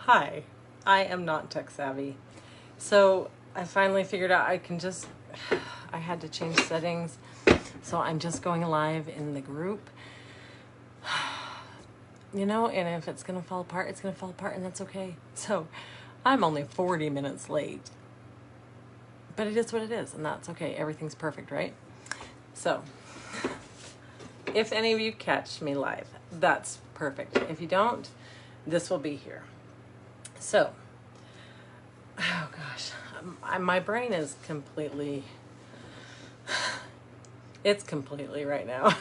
Hi, I am not tech savvy. So I finally figured out I had to change settings. So I'm just going live in the group. And if it's going to fall apart, it's going to fall apart, and that's okay. So I'm only 40 minutes late. But it is what it is, and that's okay. Everything's perfect, right? So if any of you catch me live, that's perfect. If you don't, this will be here. So, oh gosh, my brain is it's completely right now.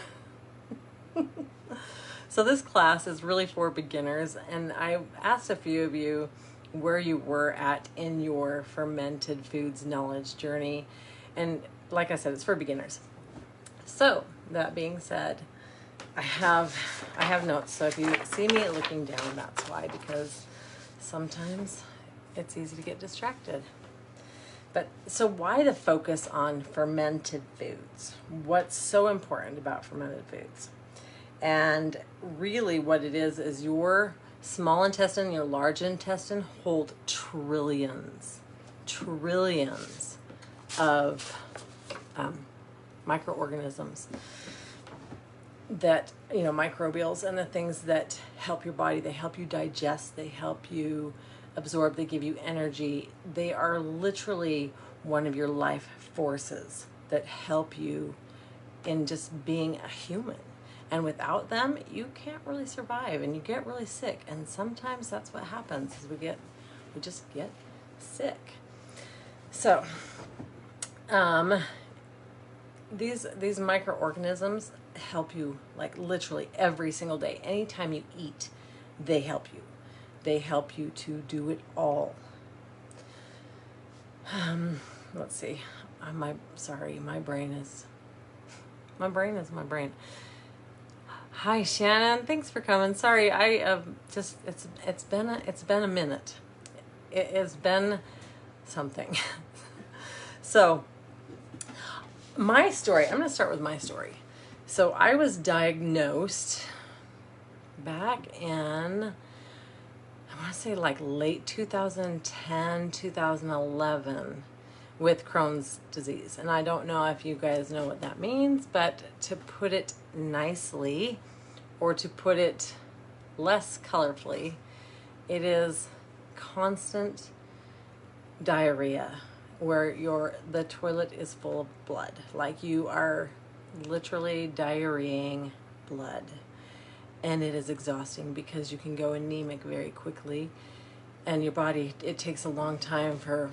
So this class is really for beginners, and I asked a few of you where you were at in your fermented foods knowledge journey. And like I said, it's for beginners. So that being said, I have notes. So if you see me looking down, that's why, because sometimes it's easy to get distracted. But so why the focus on fermented foods? What's so important about fermented foods? And really what it is your small intestine, your large intestine hold trillions of microorganisms that, microbials and the things that help your body. They help you digest, they help you absorb, they give you energy. They are literally one of your life forces that help you in just being a human. And without them, you can't really survive, and you get really sick. And sometimes that's what happens, is we just get sick. So, these microorganisms help you, like, literally every single day. Anytime you eat, they help you. They help you to do it all. Let's see. My brain is my brain. Hi Shannon, thanks for coming. Sorry, it's been a minute. It has been something. So my story, I'm going to start with my story. So I was diagnosed back in, I want to say like late 2010, 2011 with Crohn's disease. And I don't know if you guys know what that means, but to put it nicely, or to put it less colorfully, it is constant diarrhea where the toilet is full of blood. Like you are literally diarrheaing blood. And it is exhausting because you can go anemic very quickly. And your body, it takes a long time for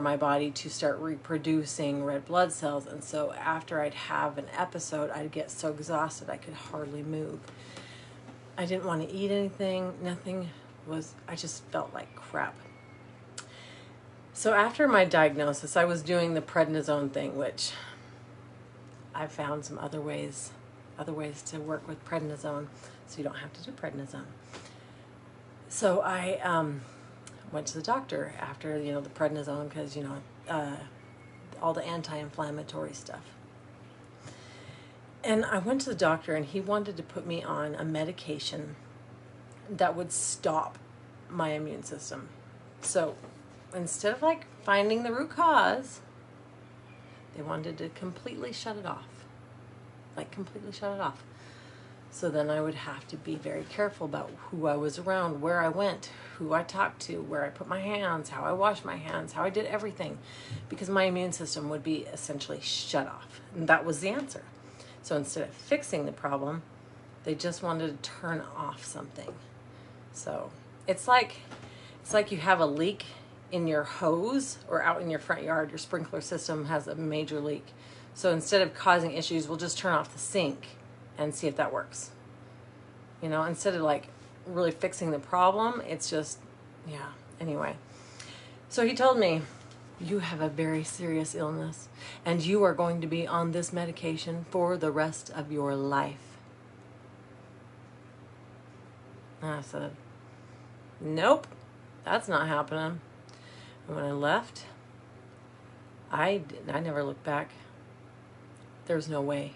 my body to start reproducing red blood cells. And so after I'd have an episode, I'd get so exhausted I could hardly move. I didn't want to eat anything. I just felt like crap. So after my diagnosis, I was doing the prednisone thing, which I found some other ways to work with prednisone, so you don't have to do prednisone. So I went to the doctor after, the prednisone, because, all the anti-inflammatory stuff. And I went to the doctor, and he wanted to put me on a medication that would stop my immune system. So instead of finding the root cause, they wanted to completely shut it off. So then I would have to be very careful about who I was around, where I went, who I talked to, where I put my hands, how I washed my hands, how I did everything, because my immune system would be essentially shut off. And that was the answer. So instead of fixing the problem, they just wanted to turn off something. So it's like you have a leak in your hose or out in your front yard. Your sprinkler system has a major leak. So instead of causing issues, we'll just turn off the sink and see if that works. Instead of really fixing the problem, it's just, anyway. So he told me, you have a very serious illness and you are going to be on this medication for the rest of your life. And I said, nope, that's not happening. And when I left, I never looked back. There's no way.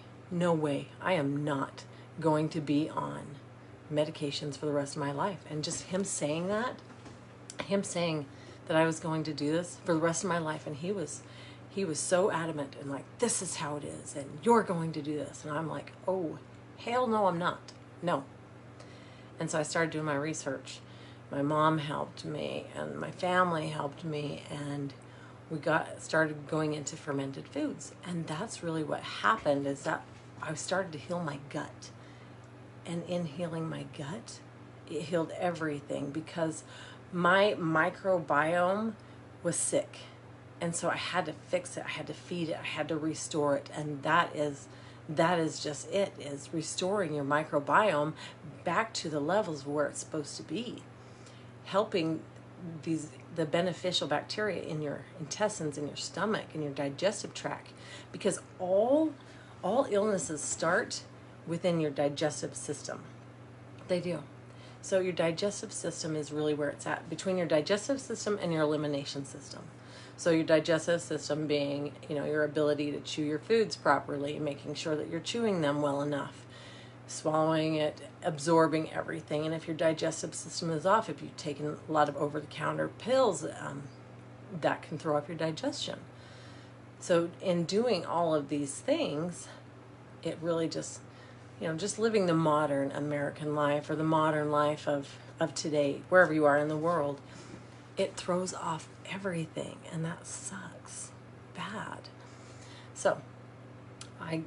I am not going to be on medications for the rest of my life. And just him saying that him saying that I was going to do this for the rest of my life, and he was so adamant and like, this is how it is, and you're going to do this. And I'm like, oh, hell no, I'm not. No. And so I started doing my research. My mom helped me, and my family helped me, and we started going into fermented foods. And that's really what happened, is that I started to heal my gut. And in healing my gut, it healed everything, because my microbiome was sick. And so I had to fix it. I had to feed it. I had to restore it. And that is just it, is restoring your microbiome back to the levels where it's supposed to be, helping the beneficial bacteria in your intestines, in your stomach, in your digestive tract, because all illnesses start within your digestive system. They do. So your digestive system is really where it's at, between your digestive system and your elimination system. So your digestive system being, your ability to chew your foods properly, making sure that you're chewing them well enough, swallowing it, absorbing everything. And if your digestive system is off, if you've taken a lot of over-the-counter pills, that can throw up your digestion. So in doing all of these things, it really just, just living the modern American life, or the modern life of today, wherever you are in the world, it throws off everything, and that sucks bad. So I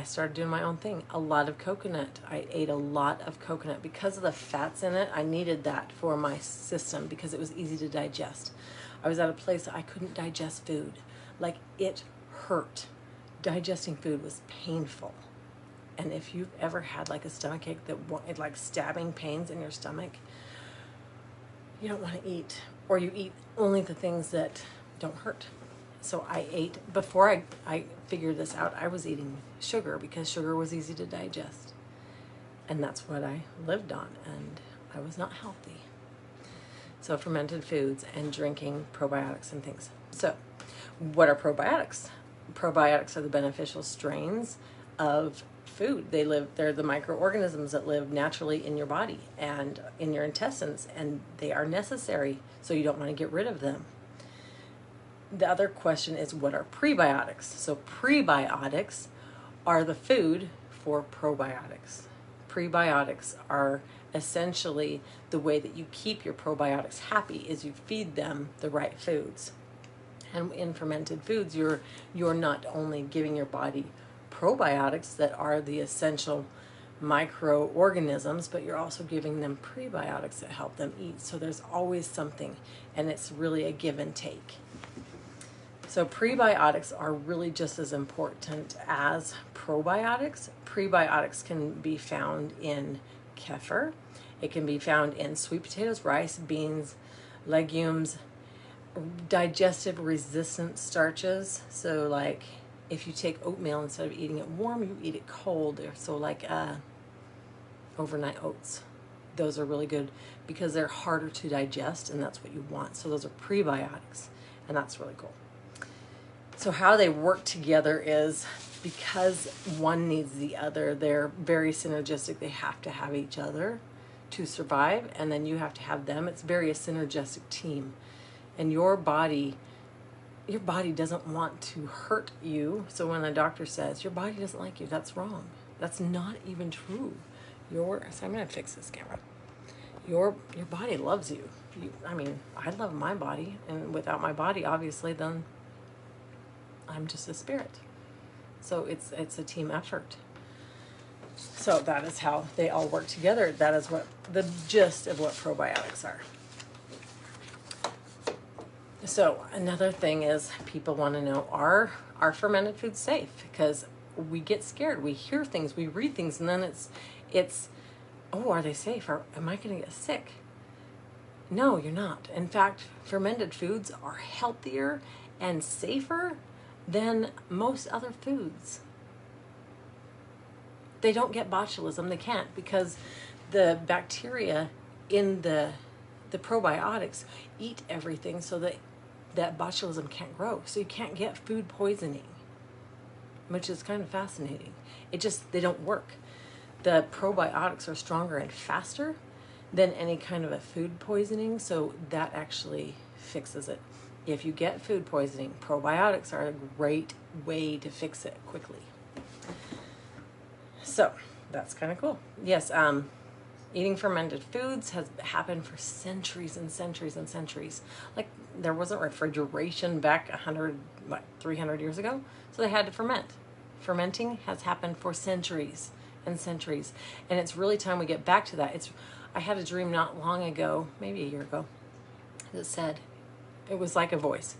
started doing my own thing. A lot of coconut. I ate a lot of coconut because of the fats in it. I needed that for my system because it was easy to digest. I was at a place that I couldn't digest food. Like, it hurt. Digesting food was painful. And if you've ever had like a stomachache that like stabbing pains in your stomach, you don't want to eat, or you eat only the things that don't hurt. So I ate, before I figured this out, I was eating sugar because sugar was easy to digest. And that's what I lived on, and I was not healthy. So fermented foods and drinking probiotics and things. So what are probiotics? Probiotics are the beneficial strains of food. They're the microorganisms that live naturally in your body and in your intestines, and they are necessary, so you don't want to get rid of them. The other question is, what are prebiotics? So prebiotics are the food for probiotics. Prebiotics are essentially the way that you keep your probiotics happy, is you feed them the right foods. And in fermented foods, you're not only giving your body probiotics that are the essential microorganisms, but you're also giving them prebiotics that help them eat. So there's always something, and it's really a give and take. So prebiotics are really just as important as probiotics. Prebiotics can be found in kefir. It can be found in sweet potatoes, rice, beans, legumes, digestive resistant starches. So like, if you take oatmeal, instead of eating it warm, you eat it cold. So like overnight oats. Those are really good because they're harder to digest, and that's what you want. So those are prebiotics, and that's really cool. So how they work together is, because one needs the other, they're very synergistic. They have to have each other to survive, and then you have to have them. It's very a synergistic team. And your body doesn't want to hurt you. So when a doctor says your body doesn't like you, that's wrong. That's not even true. So I'm going to fix this camera. Your body loves you. I love my body, and without my body, obviously, then I'm just a spirit. So it's a team effort. So that is how they all work together. That is what the gist of what probiotics are. So another thing is, people want to know, are fermented foods safe? Because we get scared. We hear things, we read things, and then it's oh, are they safe? Am I going to get sick? No, you're not. In fact, fermented foods are healthier and safer than most other foods. They don't get botulism. They can't, because the bacteria in the probiotics eat everything, so that botulism can't grow. So you can't get food poisoning, which is kind of fascinating. They don't work. The probiotics are stronger and faster than any kind of a food poisoning. So that actually fixes it. If you get food poisoning, probiotics are a great way to fix it quickly. So that's kind of cool. Yes, eating fermented foods has happened for centuries and centuries and centuries. Like, there wasn't refrigeration back 300 years ago, so they had to ferment. Fermenting has happened for centuries and centuries, and it's really time we get back to that. I had a dream not long ago, maybe a year ago, that said, it was like a voice,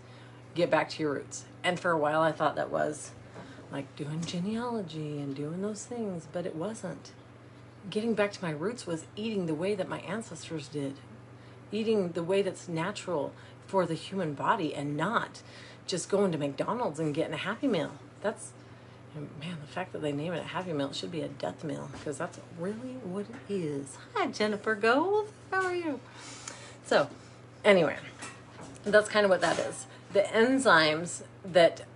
get back to your roots. And for a while I thought that was like doing genealogy and doing those things, but it wasn't. Getting back to my roots was eating the way that my ancestors did, eating the way that's natural for the human body, and not just going to McDonald's and getting a Happy Meal. That's, man, the fact that they name it a Happy Meal, it should be a death meal, because that's really what it is. Hi, Jennifer Gold. How are you? So, anyway, that's kind of what that is. The enzymes that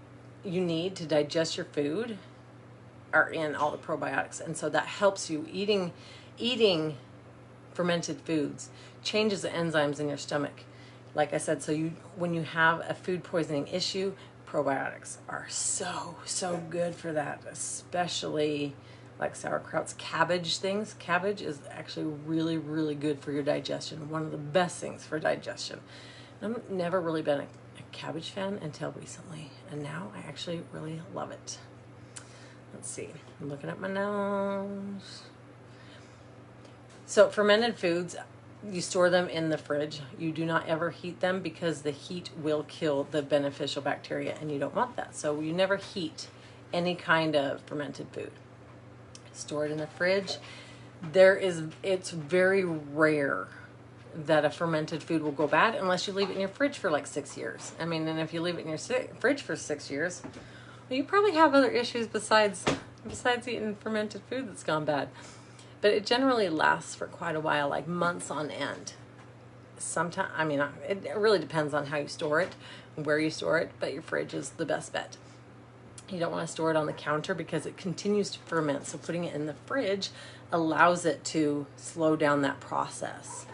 you need to digest your food are in all the probiotics, and so that helps you. Eating fermented foods changes the enzymes in your stomach. Like I said, so when you have a food poisoning issue, probiotics are so good for that, especially like sauerkrauts, cabbage things. Cabbage is actually really, really good for your digestion. One of the best things for digestion. I've never really been a cabbage fan until recently, and now I actually really love it. Let's see, I'm looking at my nose. So fermented foods, you store them in the fridge. You do not ever heat them, because the heat will kill the beneficial bacteria, and you don't want that. So you never heat any kind of fermented food. Store it in the fridge. It's very rare that a fermented food will go bad unless you leave it in your fridge for like 6 years. I mean, and if you leave it in your fridge for 6 years, well, you probably have other issues besides eating fermented food that's gone bad. But it generally lasts for quite a while, like months on end. Sometimes, I mean, it really depends on how you store it, where you store it, but your fridge is the best bet. You don't want to store it on the counter because it continues to ferment. So putting it in the fridge allows it to slow down that process.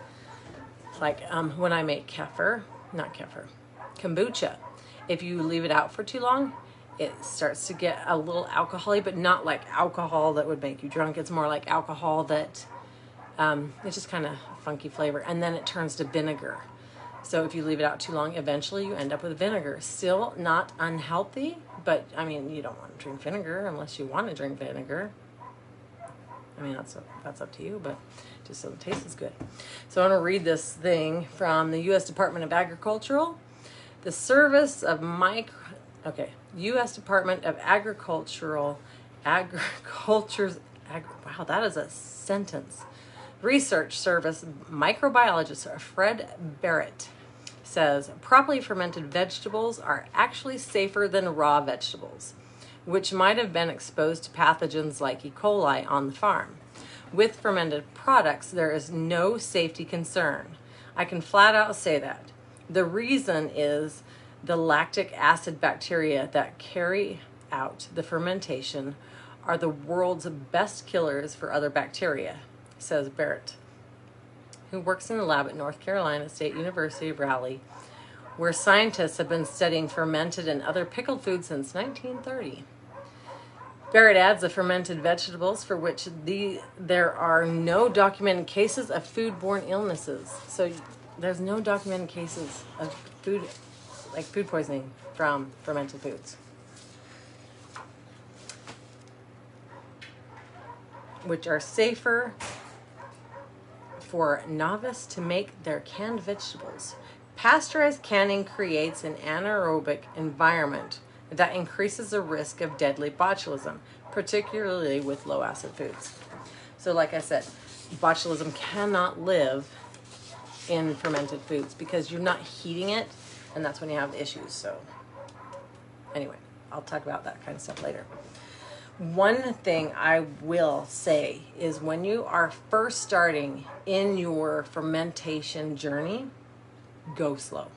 Like when I make kombucha, if you leave it out for too long, it starts to get a little alcohol-y, but not like alcohol that would make you drunk. It's more like alcohol that, it's just kind of funky flavor. And then it turns to vinegar. So if you leave it out too long, eventually you end up with vinegar. Still not unhealthy, but I mean, you don't want to drink vinegar unless you want to drink vinegar. I mean, that's up to you, but just so it tastes good. So I want to read this thing from the U.S. Department of Agriculture. The Service of U.S. Department of Agriculture's, wow, that is a sentence. Research Service microbiologist Fred Barrett says properly fermented vegetables are actually safer than raw vegetables, which might have been exposed to pathogens like E. coli on the farm. With fermented products, there is no safety concern. I can flat out say that. The reason is the lactic acid bacteria that carry out the fermentation are the world's best killers for other bacteria, says Barrett, who works in the lab at North Carolina State University of Raleigh, where scientists have been studying fermented and other pickled foods since 1930. Barrett adds the fermented vegetables for which there are no documented cases of foodborne illnesses. So there's no documented cases of food poisoning from fermented foods, which are safer for novice to make their canned vegetables. Pasteurized canning creates an anaerobic environment that increases the risk of deadly botulism, particularly with low-acid foods. So like I said, botulism cannot live in fermented foods because you're not heating it, and that's when you have issues. So anyway, I'll talk about that kind of stuff later. One thing I will say is when you are first starting in your fermentation journey, go slow.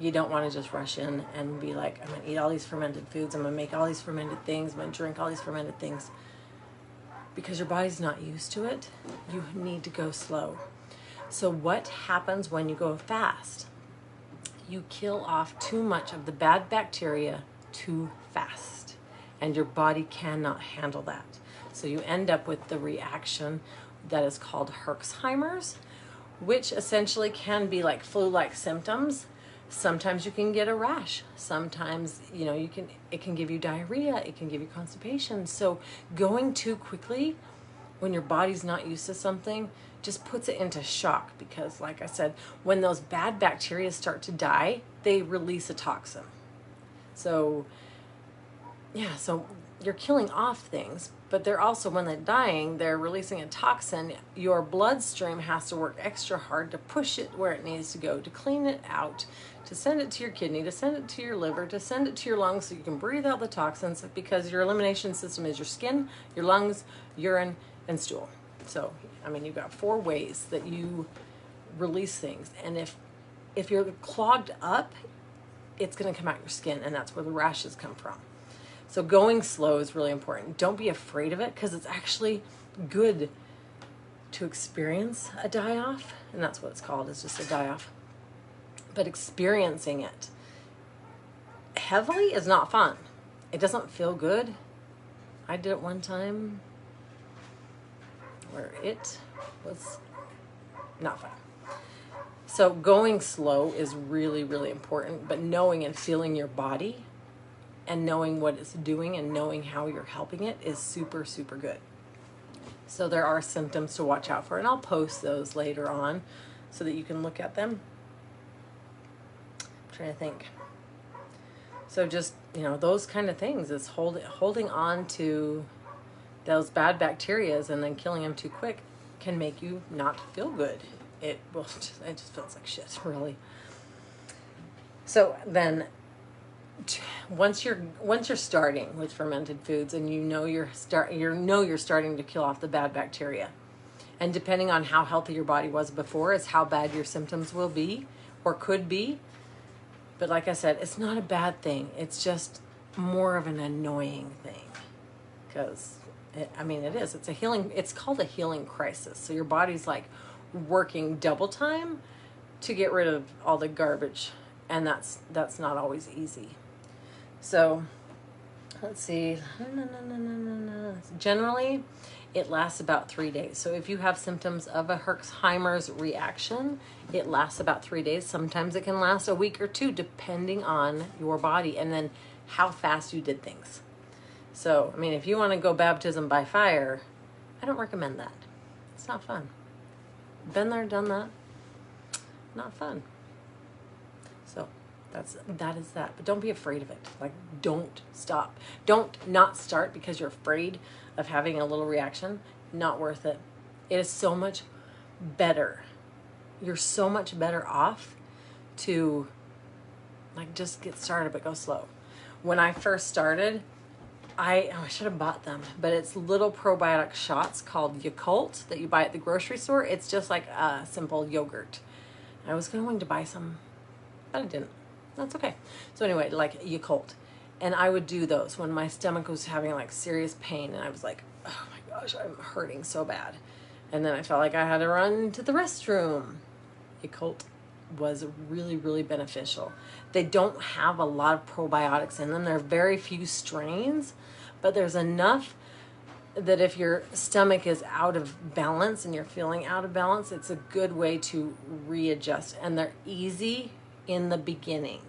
You don't want to just rush in and be like, I'm going to eat all these fermented foods. I'm going to make all these fermented things. I'm going to drink all these fermented things. because your body's not used to it, you need to go slow. So what happens when you go fast? You kill off too much of the bad bacteria too fast, and your body cannot handle that. So you end up with the reaction that is called Herxheimer's, which essentially can be like flu-like symptoms. Sometimes you can get a rash. Sometimes, it can give you diarrhea. It can give you constipation. So going too quickly when your body's not used to something just puts it into shock, because like I said, when those bad bacteria start to die, they release a toxin. So you're killing off things, but they're also, when they're dying, they're releasing a toxin. Your bloodstream has to work extra hard to push it where it needs to go, to clean it out, to send it to your kidney, to send it to your liver, to send it to your lungs so you can breathe out the toxins, because your elimination system is your skin, your lungs, urine, and stool. So, you've got 4 ways that you release things. And if you're clogged up, it's going to come out your skin, and that's where the rashes come from. So going slow is really important. Don't be afraid of it, because it's actually good to experience a die-off, and that's what it's called, is just a die-off. But experiencing it heavily is not fun. It doesn't feel good. I did it one time where it was not fun. So going slow is really, really important, but knowing and feeling your body and knowing what it's doing and knowing how you're helping it is super, super good. So there are symptoms to watch out for, and I'll post those later on so that you can look at them. I'm trying to think. So just, those kind of things is holding on to those bad bacterias and then killing them too quick can make you not feel good. It just feels like shit, really. So then once you're starting with fermented foods, and you're starting to kill off the bad bacteria, and depending on how healthy your body was before is how bad your symptoms will be or could be. But like I said, it's not a bad thing. It's just more of an annoying thing, because it is. It's called a healing crisis. So your body's like working double time to get rid of all the garbage, and that's not always easy. So let's see. Generally, it lasts about 3 days. So if you have symptoms of a Herxheimer's reaction, it lasts about 3 days. Sometimes it can last a week or 2, depending on your body and then how fast you did things. So, if you want to go baptism by fire, I don't recommend that. It's not fun. Been there, done that. Not fun. So that is that. But don't be afraid of it. Like, don't stop. Don't not start because you're afraid of having a little reaction. Not worth it. It is so much better. You're so much better off to just get started, but go slow. When I first started, I should have bought them, but it's little probiotic shots called Yakult that you buy at the grocery store. It's just like a simple yogurt. I was going to buy some, but I didn't. That's okay. So anyway, like Yakult. And I would do those when my stomach was having serious pain, and I was like, oh my gosh, I'm hurting so bad. And then I felt like I had to run to the restroom. Yakult was really, really beneficial. They don't have a lot of probiotics in them. There are very few strains, but there's enough that if your stomach is out of balance and you're feeling out of balance, it's a good way to readjust. And they're easy in the beginning.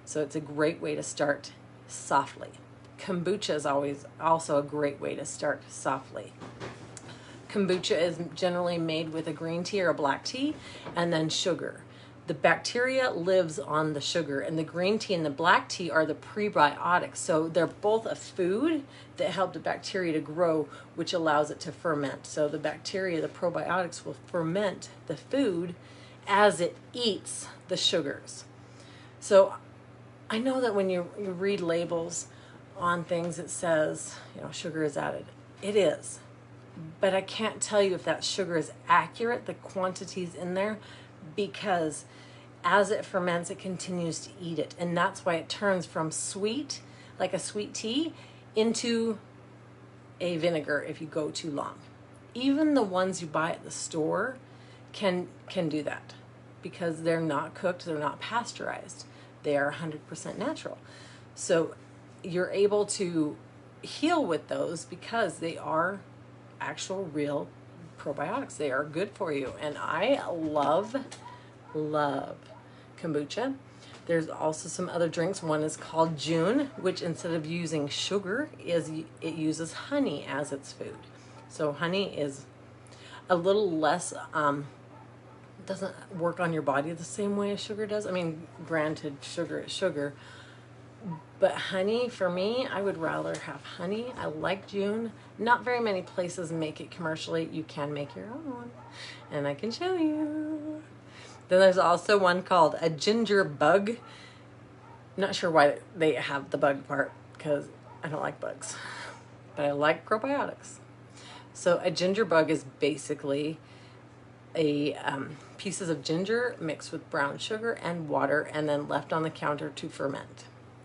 So it's a great way to start softly. Kombucha is always also a great way to start softly. Kombucha is generally made with a green tea or a black tea and then sugar. The bacteria lives on the sugar, and the green tea and the black tea are the prebiotics. So they're both a food that help the bacteria to grow, which allows it to ferment. So the bacteria, the probiotics, will ferment the food as it eats the sugars. So I know that when you read labels on things, it says, sugar is added. It is. But I can't tell you if that sugar is accurate, the quantities in there, because as it ferments, it continues to eat it. And that's why it turns from sweet, like a sweet tea, into a vinegar if you go too long. Even the ones you buy at the store can do that because they're not cooked, they're not pasteurized. They are 100% natural. So you're able to heal with those because they are actual real probiotics. They are good for you. And I love kombucha. There's also some other drinks. One is called June, which instead of using sugar, it uses honey as its food. So honey is a little less, doesn't work on your body the same way as sugar does. I mean, granted, sugar is sugar. But honey, for me, I would rather have honey. I like June. Not very many places make it commercially. You can make your own, and I can show you. Then there's also one called a ginger bug. Not sure why they have the bug part, because I don't like bugs, but I like probiotics. So a ginger bug is basically a pieces of ginger mixed with brown sugar and water and then left on the counter to ferment.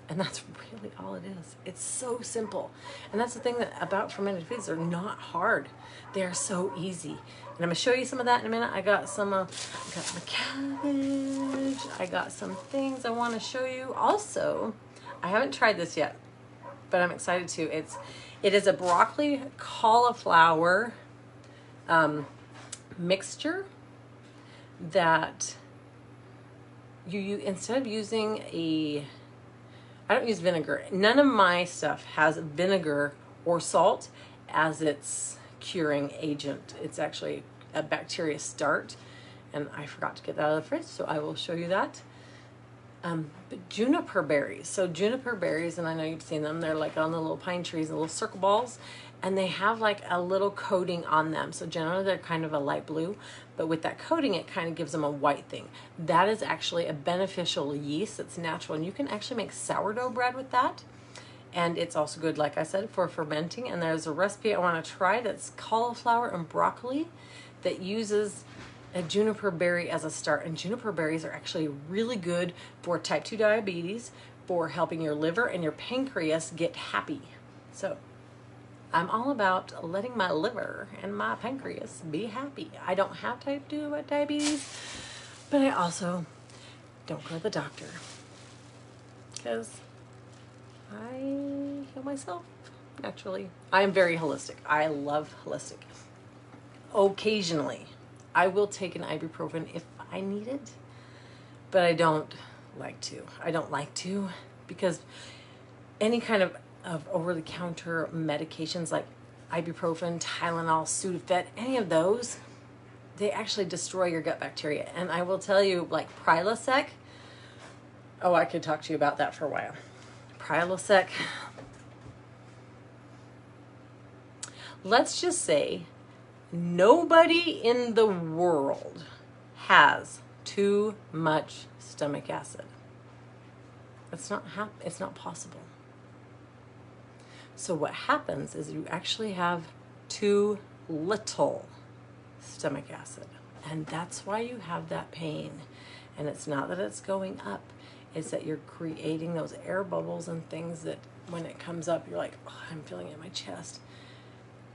And that's really all it is. It's so simple. And that's the thing about fermented foods. They're not hard. They are so easy. And I'm going to show you some of that in a minute. I got some, I got my cabbage. I got some things I want to show you. Also, I haven't tried this yet, but I'm excited to. It is a broccoli cauliflower mixture that you instead of using I don't use vinegar. None of my stuff has vinegar or salt as its curing agent. It's actually a bacteria start, and I forgot to get that out of the fridge, so I will show you that. But juniper berries. So juniper berries, and I know you've seen them, they're like on the little pine trees, the little circle balls, and they have like a little coating on them. So generally they're kind of a light blue, but with that coating, it kind of gives them a white thing. That is actually a beneficial yeast that's natural, and you can actually make sourdough bread with that. And it's also good, like I said, for fermenting. And there's a recipe I want to try that's cauliflower and broccoli that uses a juniper berry as a start. And juniper berries are actually really good for type 2 diabetes, for helping your liver and your pancreas get happy. So I'm all about letting my liver and my pancreas be happy. I don't have type 2 diabetes, but I also don't go to the doctor because I heal myself naturally. I am very holistic. I love holistic. Occasionally, I will take an ibuprofen if I need it, but I don't like to. I don't like to because any kind of over-the-counter medications like ibuprofen, Tylenol, Sudafed, any of those, they actually destroy your gut bacteria. And I will tell you, like Prilosec, oh, I could talk to you about that for a while. Prilosec, let's just say nobody in the world has too much stomach acid. It's not possible. So what happens is you actually have too little stomach acid, and that's why you have that pain. And it's not that it's going up, it's that you're creating those air bubbles and things that when it comes up, you're like, oh, I'm feeling it in my chest.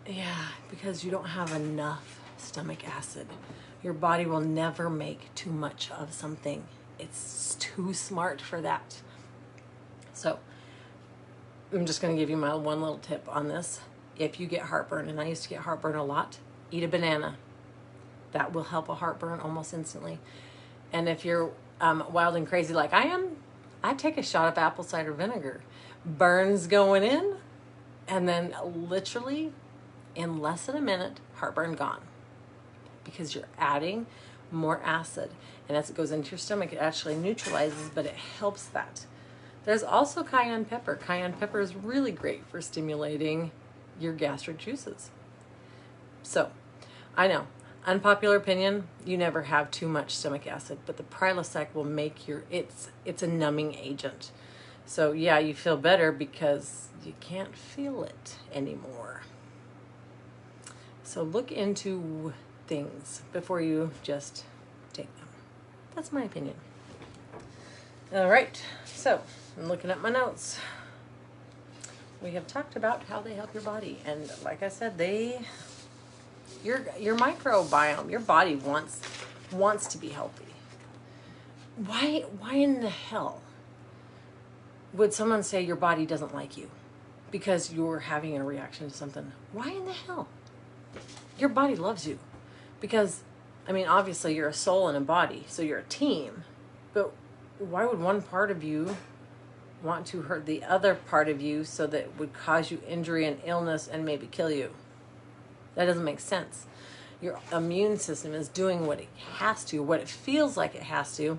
Yeah, because you don't have enough stomach acid. Your body will never make too much of something. It's too smart for that. So I'm just going to give you my one little tip on this. If you get heartburn, and I used to get heartburn a lot, eat a banana. That will help a heartburn almost instantly. And if you're wild and crazy like I am, I take a shot of apple cider vinegar. Burns going in, and then literally in less than a minute, heartburn gone. Because you're adding more acid. And as it goes into your stomach, it actually neutralizes, but it helps that. There's also cayenne pepper. Cayenne pepper is really great for stimulating your gastric juices. So, I know, unpopular opinion, you never have too much stomach acid, but the Prilosec will make it's a numbing agent. So yeah, you feel better because you can't feel it anymore. So look into things before you just take them. That's my opinion. All right, so I'm looking at my notes. we have talked about how they help your body. And like I said, your microbiome, your body wants to be healthy. Why in the hell would someone say your body doesn't like you because you're having a reaction to something? Why in the hell? Your body loves you because, I mean, obviously you're a soul and a body, so you're a team. But why would one part of you want to hurt the other part of you so that it would cause you injury and illness and maybe kill you? That doesn't make sense. Your immune system is doing what it has to, what it feels like it has to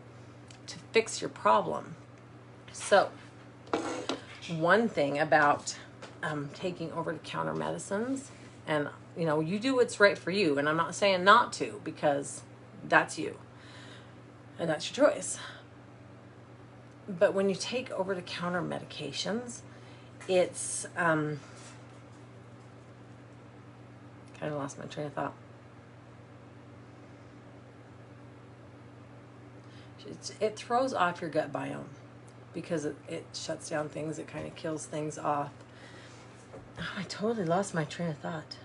fix your problem. So, one thing about taking over-the-counter medicines, and you do what's right for you, and I'm not saying not to, because that's you, and that's your choice. But when you take over-the-counter medications, it's kind of lost my train of thought. It throws off your gut biome because it shuts down things. It kind of kills things off. Oh, I totally lost my train of thought.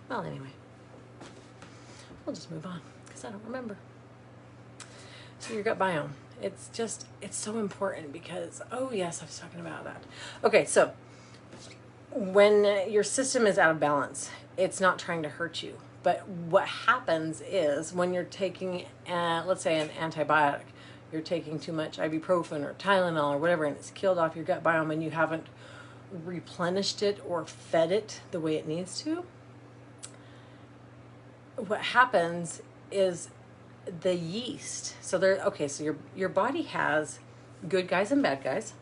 Well, anyway, we'll just move on because I don't remember. So your gut biome, it's so important because, oh yes, I was talking about that. Okay, so when your system is out of balance, it's not trying to hurt you. But what happens is when you're taking, let's say, an antibiotic, you're taking too much ibuprofen or Tylenol or whatever, and it's killed off your gut biome and you haven't replenished it or fed it the way it needs to, what happens is the yeast. So your body has good guys and bad guys.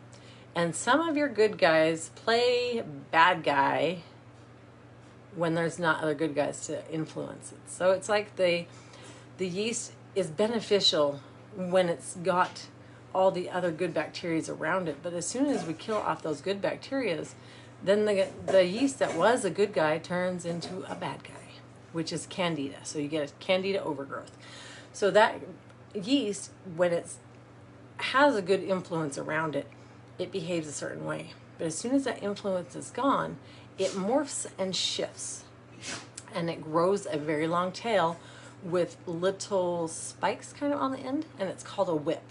And some of your good guys play bad guy when there's not other good guys to influence it. So it's like the yeast is beneficial when it's got all the other good bacteria around it. But as soon as we kill off those good bacteria, then the yeast that was a good guy turns into a bad guy, which is candida. So you get a candida overgrowth. So that yeast, when it has a good influence around it, it behaves a certain way. But as soon as that influence is gone, it morphs and shifts. And it grows a very long tail with little spikes kind of on the end, and it's called a whip.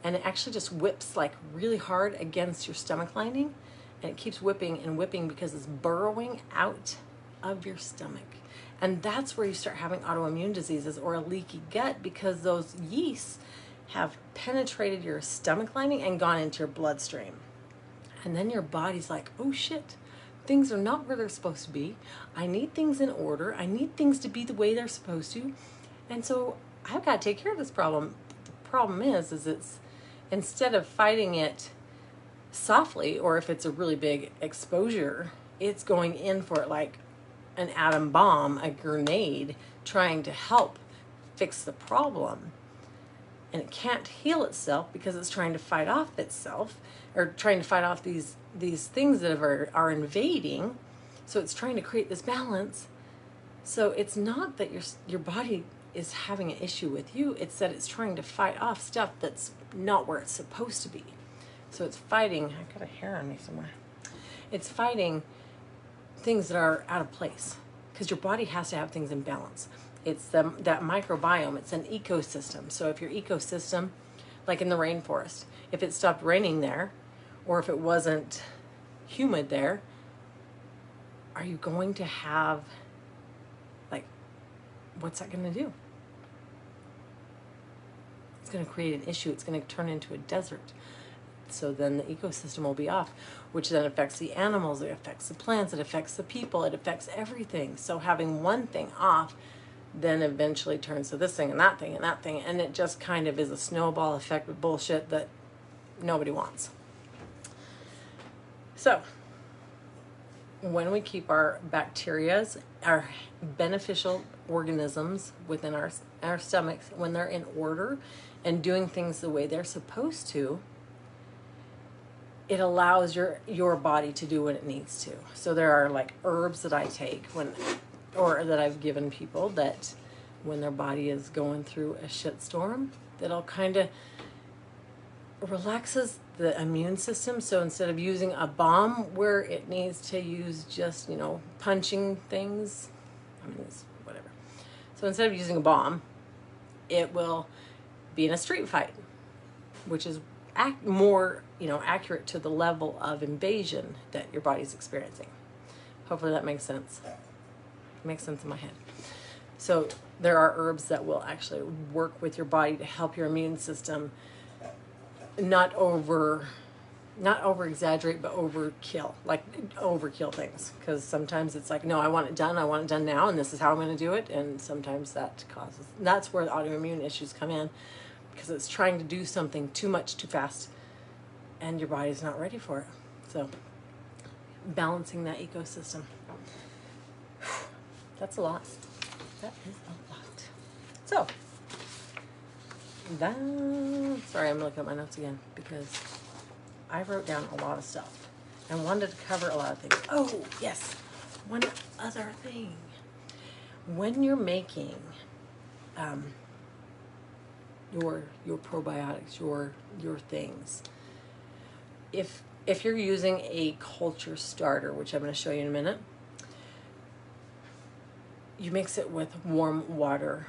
And it actually just whips like really hard against your stomach lining, and it keeps whipping and whipping because it's burrowing out of your stomach. And that's where you start having autoimmune diseases or a leaky gut, because those yeasts have penetrated your stomach lining and gone into your bloodstream. And then your body's like, oh shit, things are not where they're supposed to be. I need things in order. I need things to be the way they're supposed to. And so I've got to take care of this problem. The problem is it's, instead of fighting it softly, or if it's a really big exposure, it's going in for it like an atom bomb, a grenade, trying to help fix the problem. And it can't heal itself because it's trying to fight off itself, or trying to fight off these things that are invading. So it's trying to create this balance. So it's not that your body is having an issue with you, it's that it's trying to fight off stuff that's not where it's supposed to be. So it's fighting, I've got a hair on me somewhere. It's fighting things that are out of place, because your body has to have things in balance. It's that microbiome, it's an ecosystem. So if your ecosystem, like in the rainforest, if it stopped raining there, or if it wasn't humid there, are you going to have, like, what's that going to do? It's going to create an issue. It's going to turn into a desert. So then the ecosystem will be off, which then affects the animals, it affects the plants, it affects the people, it affects everything. So having one thing off then eventually turns to this thing and that thing and that thing, and it just kind of is a snowball effect with bullshit that nobody wants. So when we keep our bacterias, our beneficial organisms within our stomachs, when they're in order and doing things the way they're supposed to, it allows your body to do what it needs to. So there are like herbs that I take or that I've given people that when their body is going through a shitstorm, that'll kind of relaxes the immune system. So instead of using a balm where it needs to use just, you know, punching things, I mean, it's whatever. So instead of using a balm, it will be in a street fight, which is more, you know, accurate to the level of invasion that your body's experiencing. Hopefully that makes sense. It makes sense in my head. So there are herbs that will actually work with your body to help your immune system not over exaggerate, but overkill things. Because sometimes it's like, no, I want it done now, and this is how I'm going to do it. And sometimes that's where the autoimmune issues come in, because it's trying to do something too much, too fast, and your body's not ready for it. So balancing that ecosystem. That's a lot. That is a lot. So, sorry, I'm looking at my notes again because I wrote down a lot of stuff and wanted to cover a lot of things. Oh, yes. One other thing. When you're making your probiotics, your things, if you're using a culture starter, which I'm going to show you in a minute, you mix it with warm water.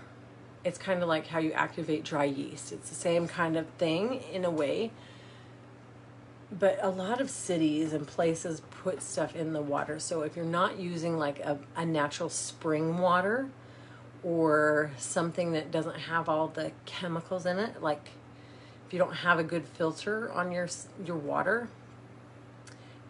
It's kind of like how you activate dry yeast. It's the same kind of thing in a way. But a lot of cities and places put stuff in the water. So if you're not using like a natural spring water or something that doesn't have all the chemicals in it, like if you don't have a good filter on your water,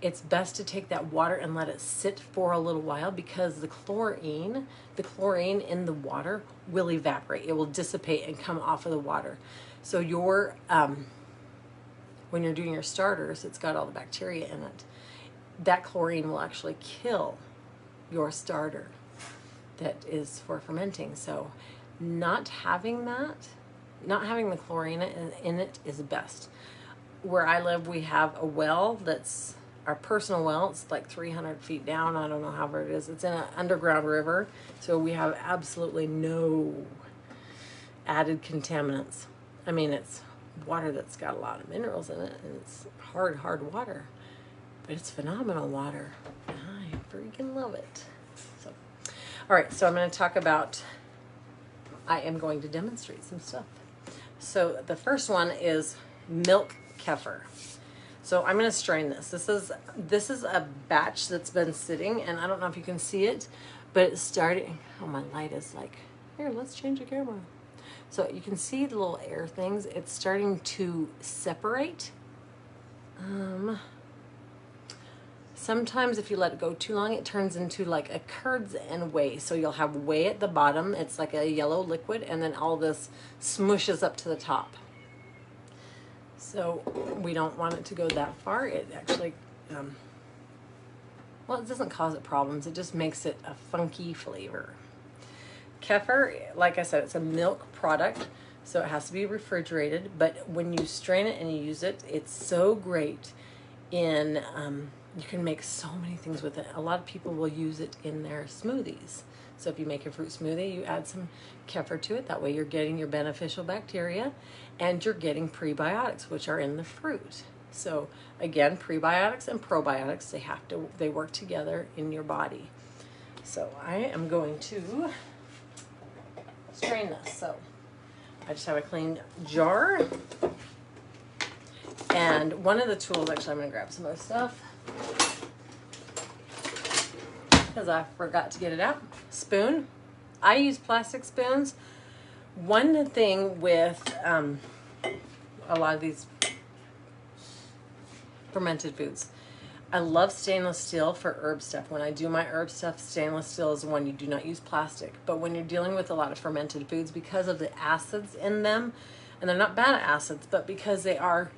it's best to take that water and let it sit for a little while, because the chlorine in the water will evaporate. It will dissipate and come off of the water. So when you're doing your starters, it's got all the bacteria in it. That chlorine will actually kill your starter that is for fermenting. So not having the chlorine in it is best. Where I live, we have a well that's our personal well. It's like 300 feet down. I don't know how far it is. It's in an underground river. So we have absolutely no added contaminants. I mean, it's water that's got a lot of minerals in it, and it's hard water, but it's phenomenal water. I freaking love it. So, all right, so I'm going to talk about, I am going to demonstrate some stuff. So the first one is milk kefir. So I'm going to strain this. This is a batch that's been sitting, and I don't know if you can see it, but it's starting. Oh, my light is like, here, let's change the camera. So you can see the little air things. It's starting to separate. Sometimes if you let it go too long, it turns into like a curds and whey. So you'll have whey at the bottom. It's like a yellow liquid, and then all this smushes up to the top. So we don't want it to go that far. It actually, well, it doesn't cause it problems. It just makes it a funky flavor. Kefir, like I said, it's a milk product, so it has to be refrigerated. But when you strain it and you use it, it's so great in, you can make so many things with it. A lot of people will use it in their smoothies. So if you make a fruit smoothie, you add some kefir to it. That way you're getting your beneficial bacteria, and you're getting prebiotics, which are in the fruit. So again, prebiotics and probiotics, they work together in your body. So I am going to strain this. So I just have a clean jar, and one of the tools, actually I'm going to grab some other stuff because I forgot to get it out. Spoon. I use plastic spoons. One thing with a lot of these fermented foods, I love stainless steel for herb stuff. When I do my herb stuff, stainless steel is the one. You do not use plastic. But when you're dealing with a lot of fermented foods, because of the acids in them, and they're not bad acids, but because they have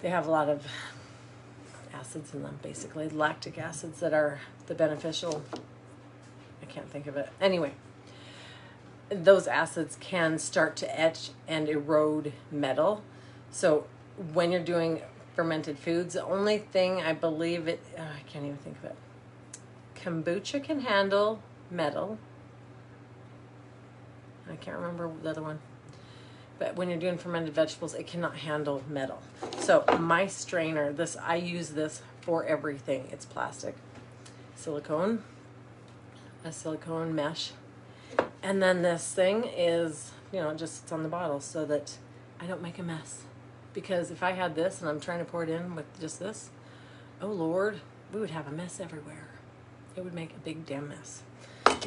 a lot of acids in them, basically lactic acids that are the beneficial, I can't think of it. Anyway, those acids can start to etch and erode metal. So when you're doing fermented foods, the only thing I believe I can't even think of it. Kombucha can handle metal. I can't remember the other one. But when you're doing fermented vegetables, it cannot handle metal. So my strainer, this, I use this for everything. It's plastic, silicone, a silicone mesh. And then this thing is, you know, just sits on the bottle so that I don't make a mess. Because if I had this and I'm trying to pour it in with just this, oh Lord, we would have a mess everywhere. It would make a big damn mess.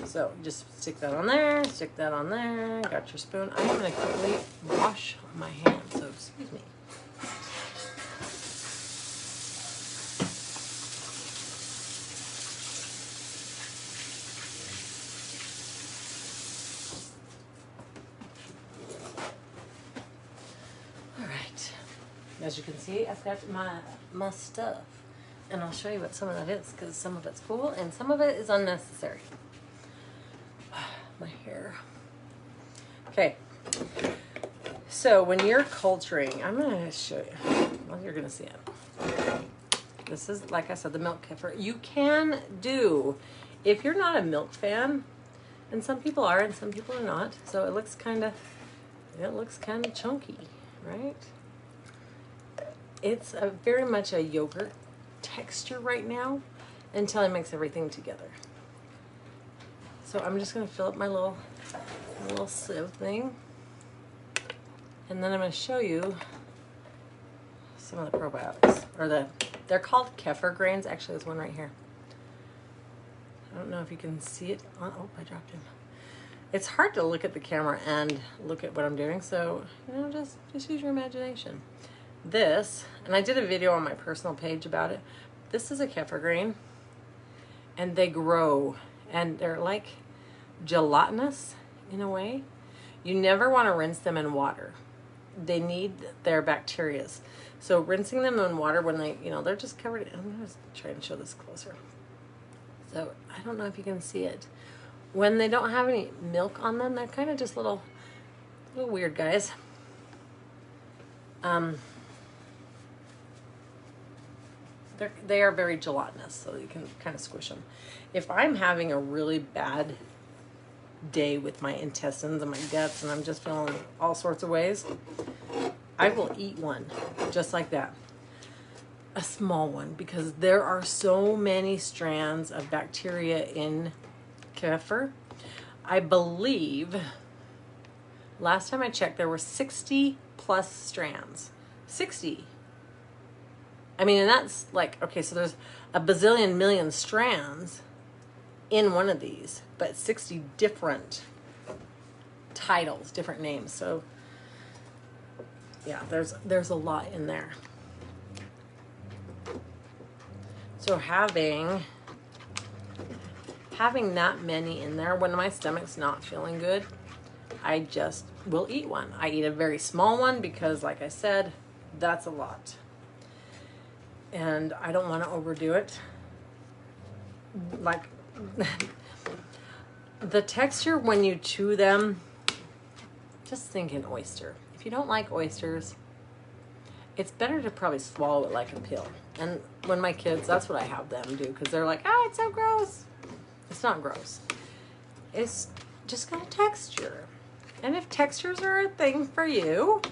So just stick that on there, stick that on there, got your spoon. I'm gonna quickly wash my hands, so excuse me. All right, as you can see, I've got my stuff. And I'll show you what some of that is, because some of it's cool and some of it is unnecessary. My hair. Okay. So when you're culturing, I'm going to show you. Well, you're going to see it. This is, like I said, the milk kefir. You can do, if you're not a milk fan, and some people are and some people are not, so it looks kind of chunky, right? It's a very much a yogurt texture right now until I mix everything together. So I'm just going to fill up my little sieve thing, and then I'm going to show you some of the probiotics, or they're called kefir grains. Actually, there's one right here. I don't know if you can see it. Oh, I dropped him. It's hard to look at the camera and look at what I'm doing, so you know, just use your imagination. This, and I did a video on my personal page about it. This is a kefir grain, and they grow, and they're like gelatinous in a way. You never want to rinse them in water. They need their bacterias. So rinsing them in water when they, you know, they're just covered. I'm going to try and show this closer. So I don't know if you can see it. When they don't have any milk on them, they're kind of just little weird guys. They are very gelatinous, so you can kind of squish them. If I'm having a really bad day with my intestines and my guts and I'm just feeling all sorts of ways, I will eat one just like that. A small one, because there are so many strands of bacteria in kefir. I believe last time I checked there were 60 plus strands. 60. I mean, and that's like, okay, so there's a bazillion million strands in one of these, but 60 different titles, different names. So yeah, there's a lot in there. So having that many in there, when my stomach's not feeling good, I just will eat one. I eat a very small one because, like I said, that's a lot. And I don't want to overdo it. Like, the texture when you chew them, just think an oyster. If you don't like oysters, it's better to probably swallow it like a pill. And when my kids, that's what I have them do, because they're like, oh, it's so gross. It's not gross. It's just got a texture. And if textures are a thing for you,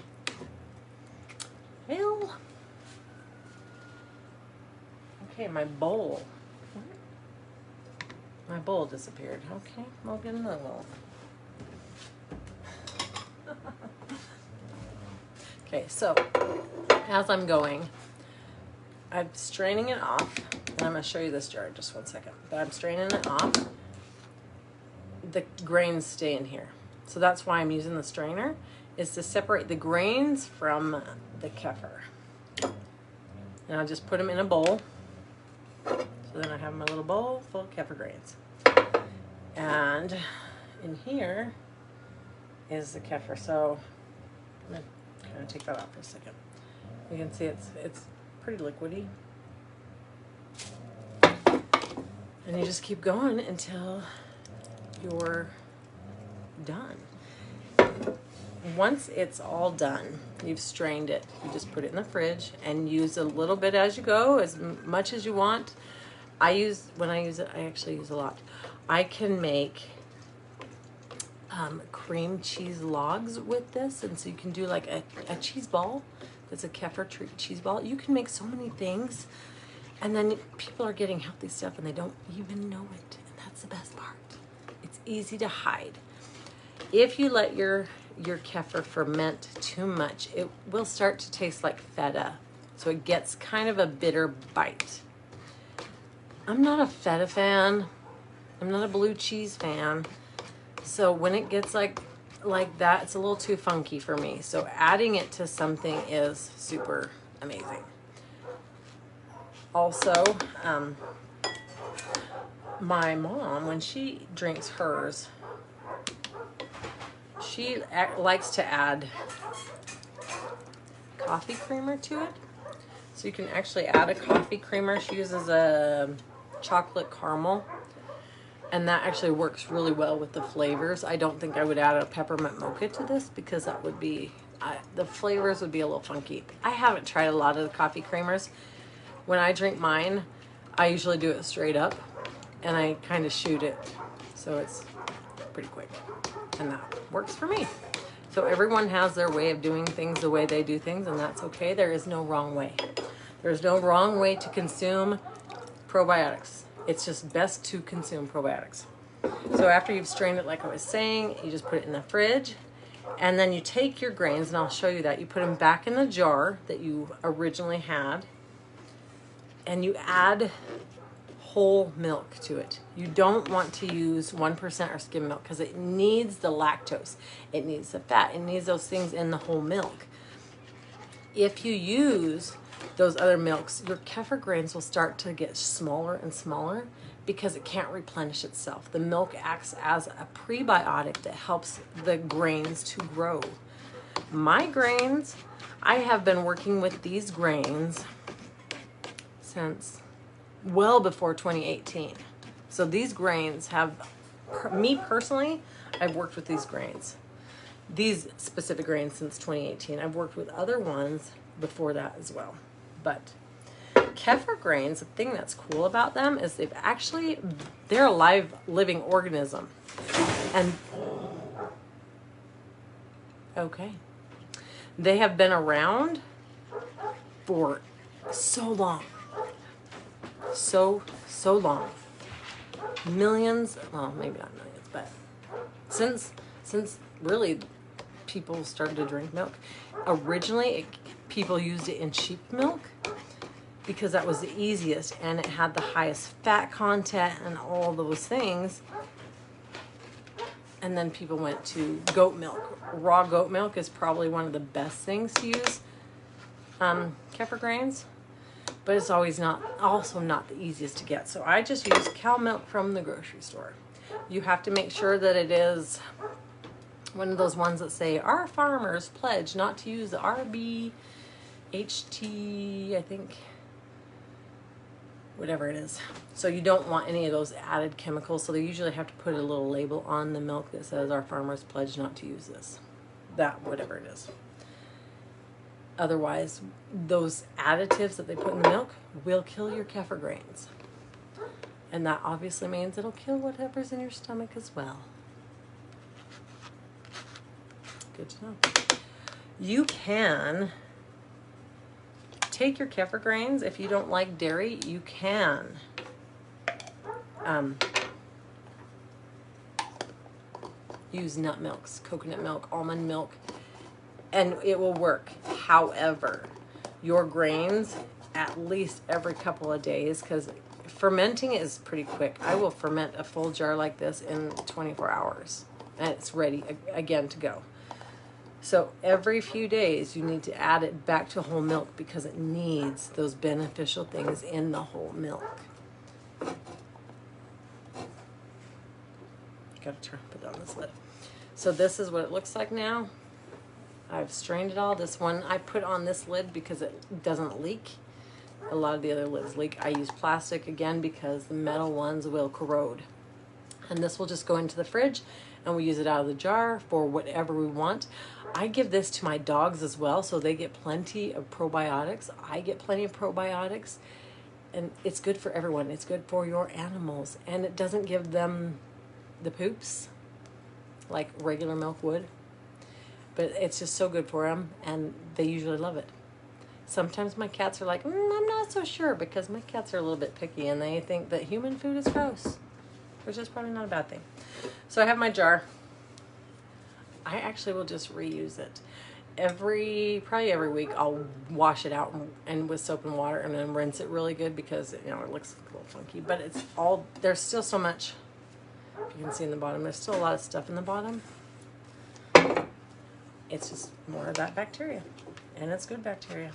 well, okay, my bowl. My bowl disappeared. Okay, I'll get another one. Okay, so as I'm going, I'm straining it off, and I'm going to show you this jar in just 1 second. But I'm straining it off. The grains stay in here. So that's why I'm using the strainer, is to separate the grains from the kefir. And I'll just put them in a bowl. So then I have my little bowl full of kefir grains. And in here is the kefir. So I'm going to kind of take that off for a second. You can see it's pretty liquidy. And you just keep going until you're done. Once it's all done, you've strained it, you just put it in the fridge and use a little bit as you go, as much as you want. When I use it, I actually use a lot. I can make cream cheese logs with this, and so you can do like a cheese ball that's a kefir cheese ball. You can make so many things, and then people are getting healthy stuff and they don't even know it, and that's the best part. It's easy to hide. If you let your kefir ferment too much, it will start to taste like feta, so it gets kind of a bitter bite. I'm not a feta fan. I'm not a blue cheese fan. So when it gets like that, it's a little too funky for me. So adding it to something is super amazing. Also, my mom, when she drinks hers, she likes to add coffee creamer to it. So you can actually add a coffee creamer. She uses a chocolate caramel, and that actually works really well with the flavors. I don't think I would add a peppermint mocha to this because that would be, the flavors would be a little funky. I haven't tried a lot of the coffee creamers. When I drink mine, I usually do it straight up, and I kind of shoot it, so it's pretty quick, and that works for me. So everyone has their way of doing things the way they do things, and that's okay. There is no wrong way. There's no wrong way to consume probiotics. It's just best to consume probiotics. So after you've strained it, like I was saying, you just put it in the fridge, and then you take your grains, and I'll show you that. You put them back in the jar that you originally had, and you add whole milk to it. You don't want to use 1% or skim milk because it needs the lactose. It needs the fat. It needs those things in the whole milk. If you use those other milks, your kefir grains will start to get smaller and smaller because it can't replenish itself. The milk acts as a prebiotic that helps the grains to grow. My grains, I have been working with these grains since well before 2018. So these grains have, me personally, I've worked with these grains. These specific grains since 2018. I've worked with other ones before that as well. But kefir grains, the thing that's cool about them is they're a live, living organism. And, okay. They have been around for so long. So long. Millions, well, maybe not millions, but since really people started to drink milk. Originally, people used it in sheep milk because that was the easiest and it had the highest fat content and all those things. And then people went to goat milk. Raw goat milk is probably one of the best things to use kefir grains, but it's also not the easiest to get. So I just use cow milk from the grocery store. You have to make sure that it is one of those ones that say, our farmers pledge not to use the RBHT, I think, whatever it is. So you don't want any of those added chemicals. So they usually have to put a little label on the milk that says, our farmers pledge not to use this. That, whatever it is. Otherwise, those additives that they put in the milk will kill your kefir grains. And that obviously means it'll kill whatever's in your stomach as well. Good to know. You can take your kefir grains. If you don't like dairy, you can use nut milks, coconut milk, almond milk, and it will work. However, your grains at least every couple of days, because fermenting is pretty quick. I will ferment a full jar like this in 24 hours and it's ready again to go. So every few days you need to add it back to whole milk because it needs those beneficial things in the whole milk. Gotta put that on this lid. So this is what it looks like now. I've strained it all. This one I put on this lid because it doesn't leak. A lot of the other lids leak. I use plastic again because the metal ones will corrode. And this will just go into the fridge and we use it out of the jar for whatever we want. I give this to my dogs as well, so they get plenty of probiotics. I get plenty of probiotics, and it's good for everyone. It's good for your animals, and it doesn't give them the poops. like regular milk would. But it's just so good for them, and they usually love it. Sometimes my cats are like, I'm not so sure, because my cats are a little bit picky, and they think that human food is gross, which is probably not a bad thing. So I have my jar. I actually will just reuse it. Probably every week, I'll wash it out and with soap and water, and then rinse it really good, because it looks a little funky. But there's still so much. If you can see in the bottom, there's still a lot of stuff in the bottom. It's just more of that bacteria, and it's good bacteria.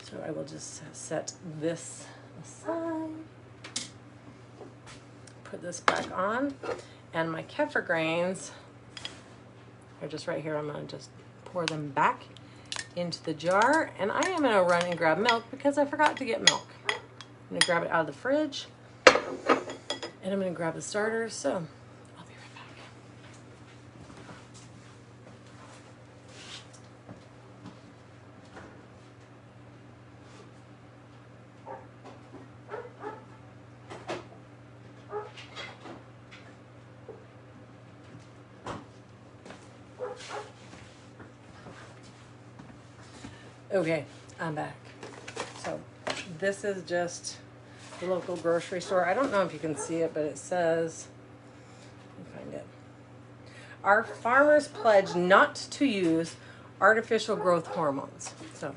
So I will just set this aside, put this back on, and my kefir grains are just right here. I'm going to just pour them back into the jar, and I am going to run and grab milk because I forgot to get milk. I'm going to grab it out of the fridge, and I'm going to grab the starters, so I'll be right back. Okay, I'm back. So this is just the local grocery store. I don't know if you can see it, but it says, let me find it. Our farmers pledge not to use artificial growth hormones. So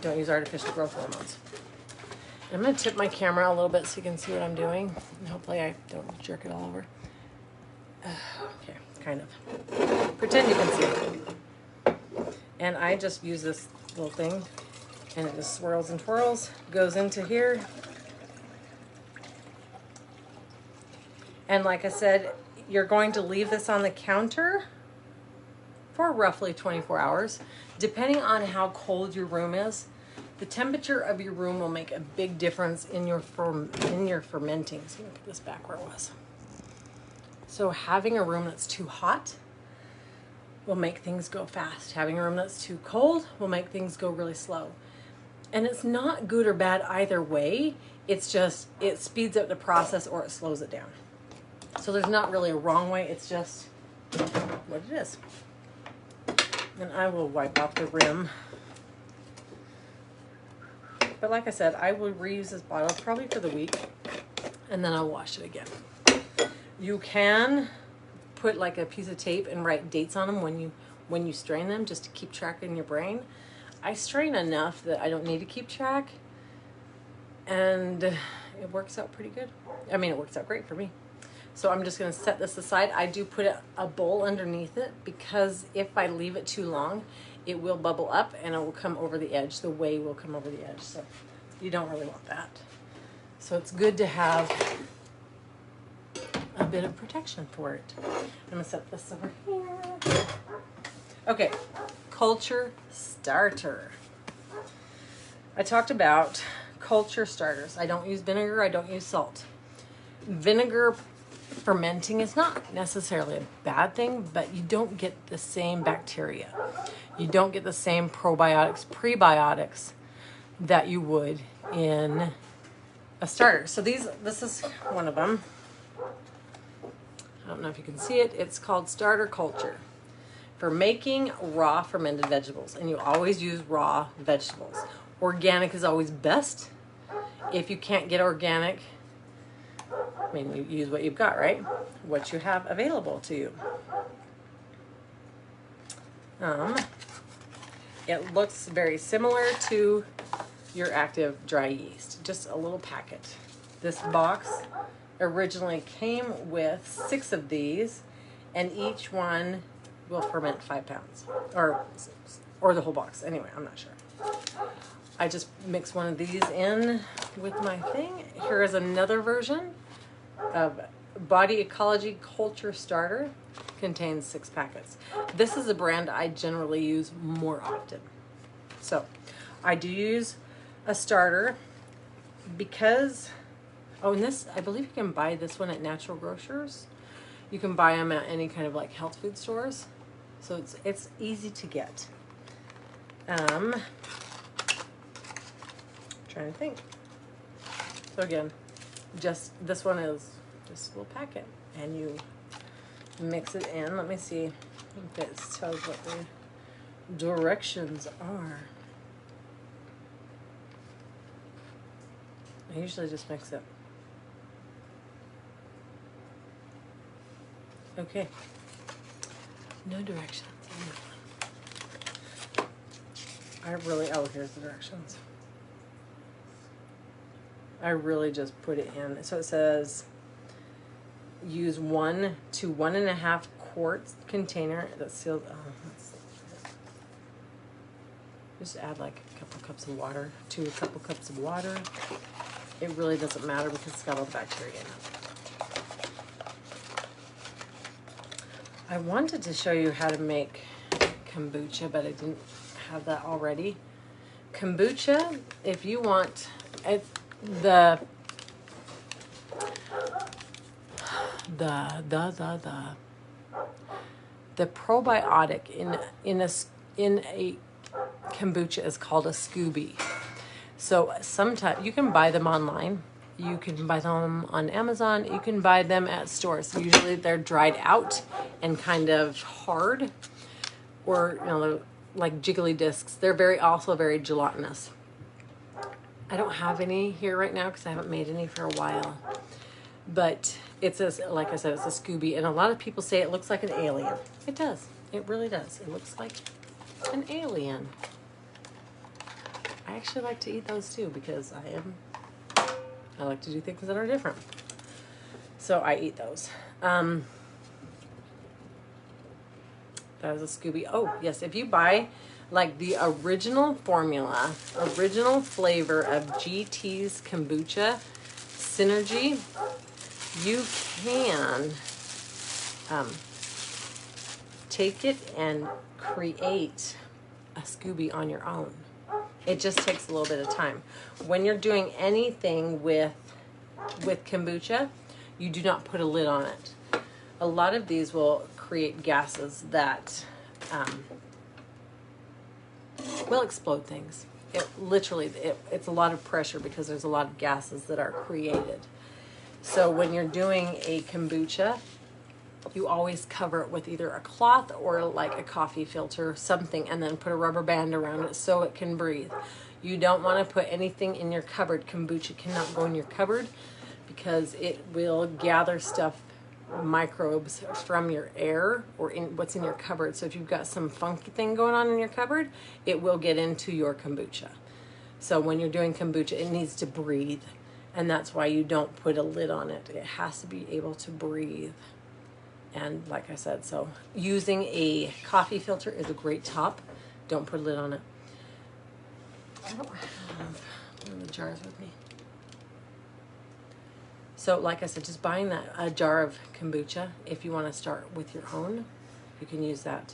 don't use artificial growth hormones. I'm going to tip my camera a little bit so you can see what I'm doing. And hopefully I don't jerk it all over. Okay, kind of. Pretend you can see it. And I just use this little thing, and it just swirls and twirls, goes into here. And like I said, you're going to leave this on the counter for roughly 24 hours. Depending on how cold your room is, the temperature of your room will make a big difference in your fermenting. So let me put this back where it was. So having a room that's too hot will make things go fast. Having a room that's too cold will make things go really slow. And it's not good or bad either way. It's just, it speeds up the process or it slows it down. So there's not really a wrong way. It's just what it is. And I will wipe off the rim. But like I said, I will reuse this bottle probably for the week, and then I'll wash it again. You can put like a piece of tape and write dates on them when you strain them, just to keep track in your brain. I strain enough that I don't need to keep track, and it works out pretty good. I mean, it works out great for me. So I'm just going to set this aside. I do put a bowl underneath it, because if I leave it too long, it will bubble up and it will come over the edge. The whey will come over the edge. So you don't really want that. So it's good to have a bit of protection for it. I'm going to set this over here. Okay, culture starter. I talked about culture starters. I don't use vinegar. I don't use salt. Vinegar fermenting is not necessarily a bad thing, but you don't get the same bacteria. You don't get the same probiotics, prebiotics that you would in a starter. So this is one of them. I don't know if you can see it. It's called Starter Culture for making raw fermented vegetables. And you always use raw vegetables. Organic is always best. If you can't get organic, I mean, you use what you've got, right? What you have available to you. It looks very similar to your active dry yeast, just a little packet. This box originally came with 6 of these, and each one will ferment 5 pounds, or the whole box. Anyway, I'm not sure. I just mix one of these in with my thing. Here is another version of Body Ecology Culture Starter. Contains 6 packets. This is a brand I generally use more often. So I do use a starter because, and this, I believe you can buy this one at natural grocers. You can buy them at any kind of like health food stores. So it's easy to get. Trying to think. So again, just this one is just a little packet, and you mix it in. Let me see if it tells what the directions are. I usually just mix it. Okay. No directions. Here's the directions. I really just put it in. So it says use 1 to 1.5 quart container that's sealed. Just add like a couple cups of water to a couple cups of water. It really doesn't matter because it's got all the bacteria in it. I wanted to show you how to make kombucha, but I didn't have that already. Kombucha, if you want the probiotic in a kombucha is called a SCOBY. So sometimes you can buy them online. You can buy them on Amazon. You can buy them at stores. Usually they're dried out and kind of hard, or like jiggly discs. They're also very gelatinous. I don't have any here right now because I haven't made any for a while. But like I said, it's a SCOBY, and a lot of people say it looks like an alien. It does. It really does. It looks like an alien. I actually like to eat those too because I like to do things that are different. So I eat those. That is a SCOBY. Oh, yes. If you buy like the original formula, original flavor of GT's kombucha synergy, you can take it and create a SCOBY on your own. It just takes a little bit of time. When you're doing anything with kombucha, you do not put a lid on it. A lot of these will create gases that will explode things. It's a lot of pressure because there's a lot of gases that are created. So when you're doing a kombucha, you always cover it with either a cloth or like a coffee filter, something, and then put a rubber band around it so it can breathe. You don't want to put anything in your cupboard. Kombucha cannot go in your cupboard because it will gather stuff, microbes from your air or in what's in your cupboard. So if you've got some funky thing going on in your cupboard, it will get into your kombucha. So when you're doing kombucha, it needs to breathe, and that's why you don't put a lid on it. It has to be able to breathe. And like I said, so using a coffee filter is a great top. Don't put a lid on it. I don't have one of the jars with me. So like I said, just buying a jar of kombucha. If you want to start with your own, you can use that.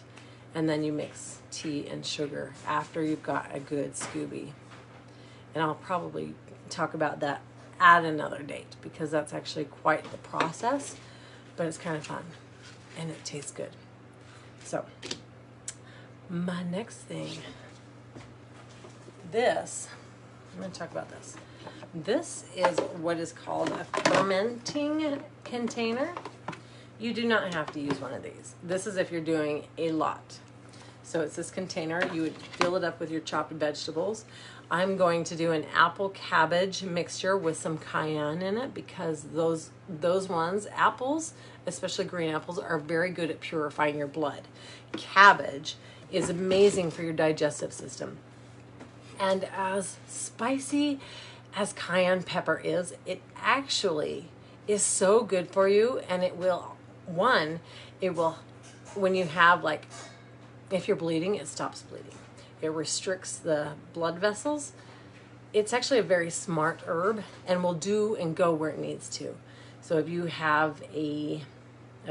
And then you mix tea and sugar after you've got a good SCOBY. And I'll probably talk about that at another date because that's actually quite the process, but it's kind of fun. And it tastes good. So, my next thing, I'm going to talk about this. This is what is called a fermenting container. You do not have to use one of these. This is if you're doing a lot. So it's this container. You would fill it up with your chopped vegetables. I'm going to do an apple cabbage mixture with some cayenne in it because those ones, apples, especially green apples, are very good at purifying your blood. Cabbage is amazing for your digestive system. And as spicy as cayenne pepper is, it actually is so good for you, and it will, when you have if you're bleeding, it stops bleeding. It restricts the blood vessels. It's actually a very smart herb and will do and go where it needs to. So if you have a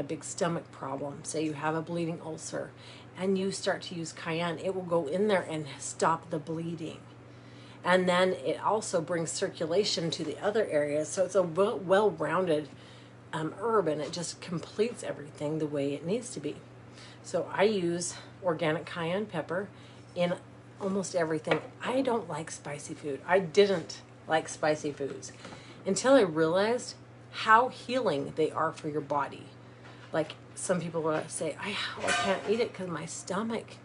big stomach problem, say you have a bleeding ulcer, and you start to use cayenne, it will go in there and stop the bleeding. And then it also brings circulation to the other areas. So it's a well-rounded herb, and it just completes everything the way it needs to be. So I use organic cayenne pepper in almost everything. I don't like spicy food. I didn't like spicy foods until I realized how healing they are for your body. Like some people will say, I can't eat it because my stomach,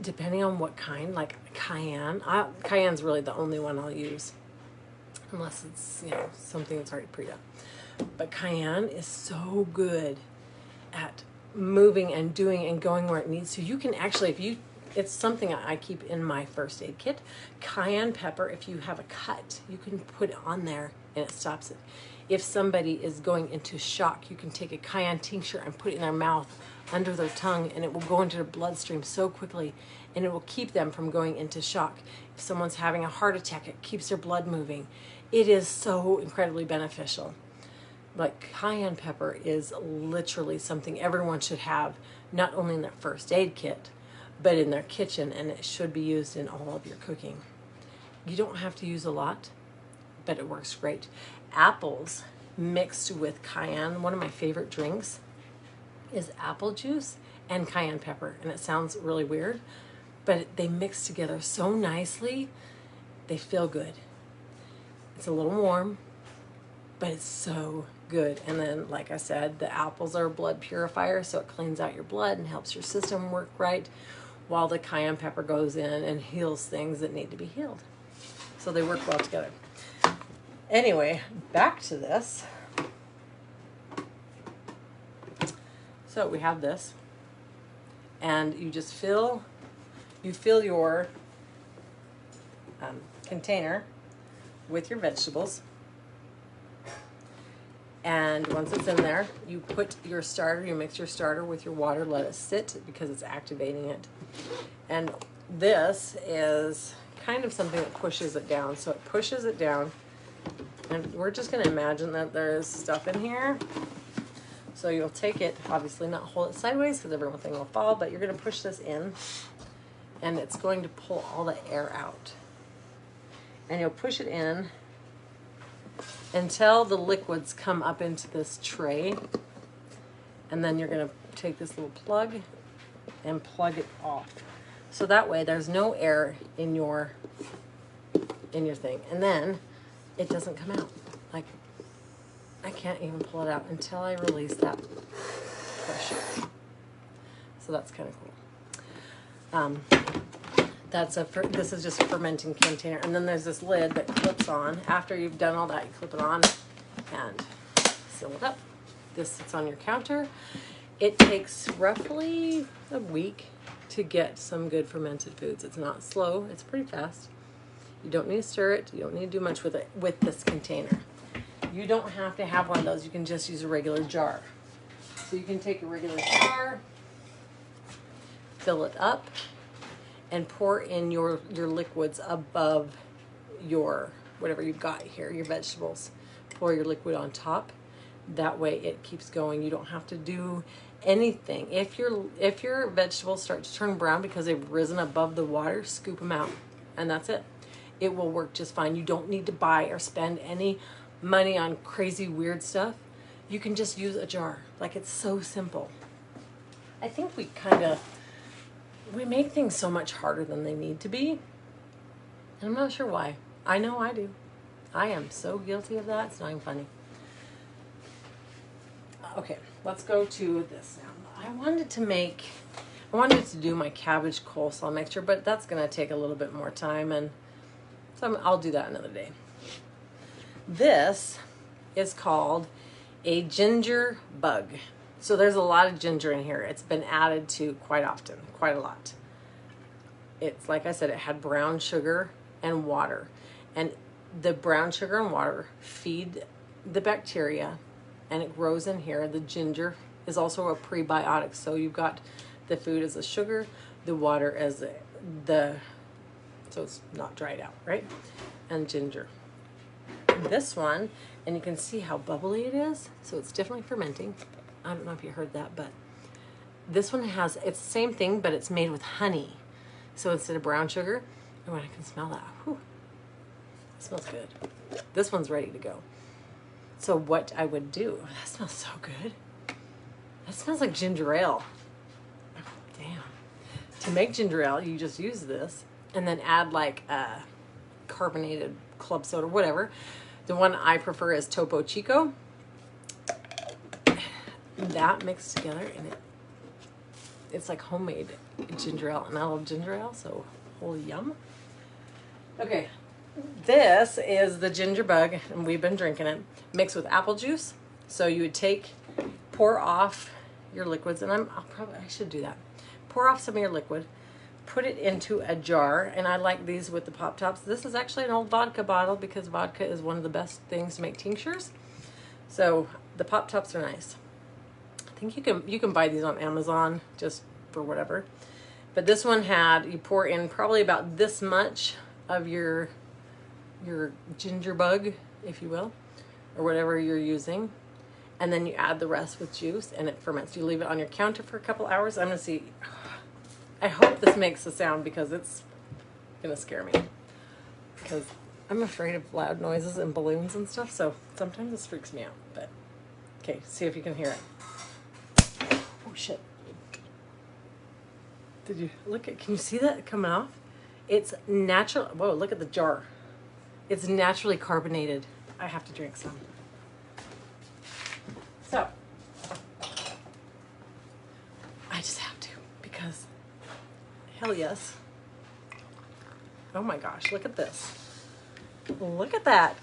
depending on what kind, like cayenne. Cayenne's really the only one I'll use, unless it's, you know, something that's already pre-done. But cayenne is so good at moving and doing and going where it needs to. You can actually, it's something I keep in my first aid kit. Cayenne pepper, if you have a cut, you can put it on there and it stops it. If somebody is going into shock, you can take a cayenne tincture and put it in their mouth, under their tongue, and it will go into the bloodstream so quickly, and it will keep them from going into shock. If someone's having a heart attack, it keeps their blood moving. It is so incredibly beneficial. Like, cayenne pepper is literally something everyone should have, not only in their first aid kit, but in their kitchen, and it should be used in all of your cooking. You don't have to use a lot, but it works great. Apples mixed with cayenne, one of my favorite drinks is apple juice and cayenne pepper, and it sounds really weird, but they mix together so nicely, they feel good. It's a little warm, but it's so good. And then, like I said, the apples are a blood purifier, so it cleans out your blood and helps your system work right, while the cayenne pepper goes in and heals things that need to be healed. So they work well together. Anyway, back to this. So we have this, and you just fill your container with your vegetables. And once it's in there, you put your starter, you mix your starter with your water, let it sit because it's activating it. And this is kind of something that pushes it down. So it pushes it down, and we're just going to imagine that there's stuff in here. So you'll take it, obviously not hold it sideways because everything will fall, but you're going to push this in, and it's going to pull all the air out. And you'll push it in until the liquids come up into this tray, and then you're going to take this little plug and plug it off. So that way there's no air in your thing, and then it doesn't come out. Like, I can't even pull it out until I release that pressure. So that's kind of cool. This is just a fermenting container, and then there's this lid that clips on. After you've done all that, you clip it on and seal it up. This sits on your counter. It takes roughly a week to get some good fermented foods. It's not slow, it's pretty fast. You don't need to stir it, you don't need to do much with it with this container. You don't have to have one of those, you can just use a regular jar. So you can take a regular jar, fill it up, and pour in your liquids above your, whatever you've got here, your vegetables. Pour your liquid on top. That way it keeps going. You don't have to do anything. If your vegetables start to turn brown because they've risen above the water, scoop them out, and that's it. It will work just fine. You don't need to buy or spend any money on crazy weird stuff. You can just use a jar. Like, it's so simple. I think we make things so much harder than they need to be, and I'm not sure why. I know I do. I am so guilty of that. It's not even funny. Okay, let's go to this now. I wanted to do my cabbage coleslaw mixture, but that's going to take a little bit more time, and so I'll do that another day. This is called a ginger bug. So there's a lot of ginger in here. It's been added to quite often, quite a lot. It's, like I said, it had brown sugar and water. And the brown sugar and water feed the bacteria, and it grows in here. The ginger is also a prebiotic. So you've got the food as the sugar, the water as so it's not dried out, right? And ginger. This one, and you can see how bubbly it is. So it's definitely fermenting. I don't know if you heard that, but this one it's the same thing, but it's made with honey. So instead of brown sugar, oh, I can smell that. Whew. It smells good. This one's ready to go. So what I would do, that smells so good. That smells like ginger ale. Oh, damn. To make ginger ale, you just use this and then add like carbonated club soda, whatever. The one I prefer is Topo Chico. that mixed together, and it's like homemade ginger ale, and I love ginger ale, so holy yum. Okay, this is the ginger bug, and we've been drinking it, mixed with apple juice. So you would pour off your liquids, and I should do that. Pour off some of your liquid, put it into a jar, and I like these with the pop tops. This is actually an old vodka bottle because vodka is one of the best things to make tinctures. So the pop tops are nice. I think you can buy these on Amazon just for whatever. But this one you pour in probably about this much of your ginger bug, if you will, or whatever you're using. And then you add the rest with juice, and it ferments. You leave it on your counter for a couple hours. I'm going to see. I hope this makes a sound because it's going to scare me. Because I'm afraid of loud noises and balloons and stuff, so sometimes this freaks me out. But, okay, see if you can hear it. Oh, shit. Can you see that coming off? It's natural. Whoa, look at the jar. It's naturally carbonated. I have to drink some. So, I just have to because, hell yes. Oh my gosh, look at this. Look at that.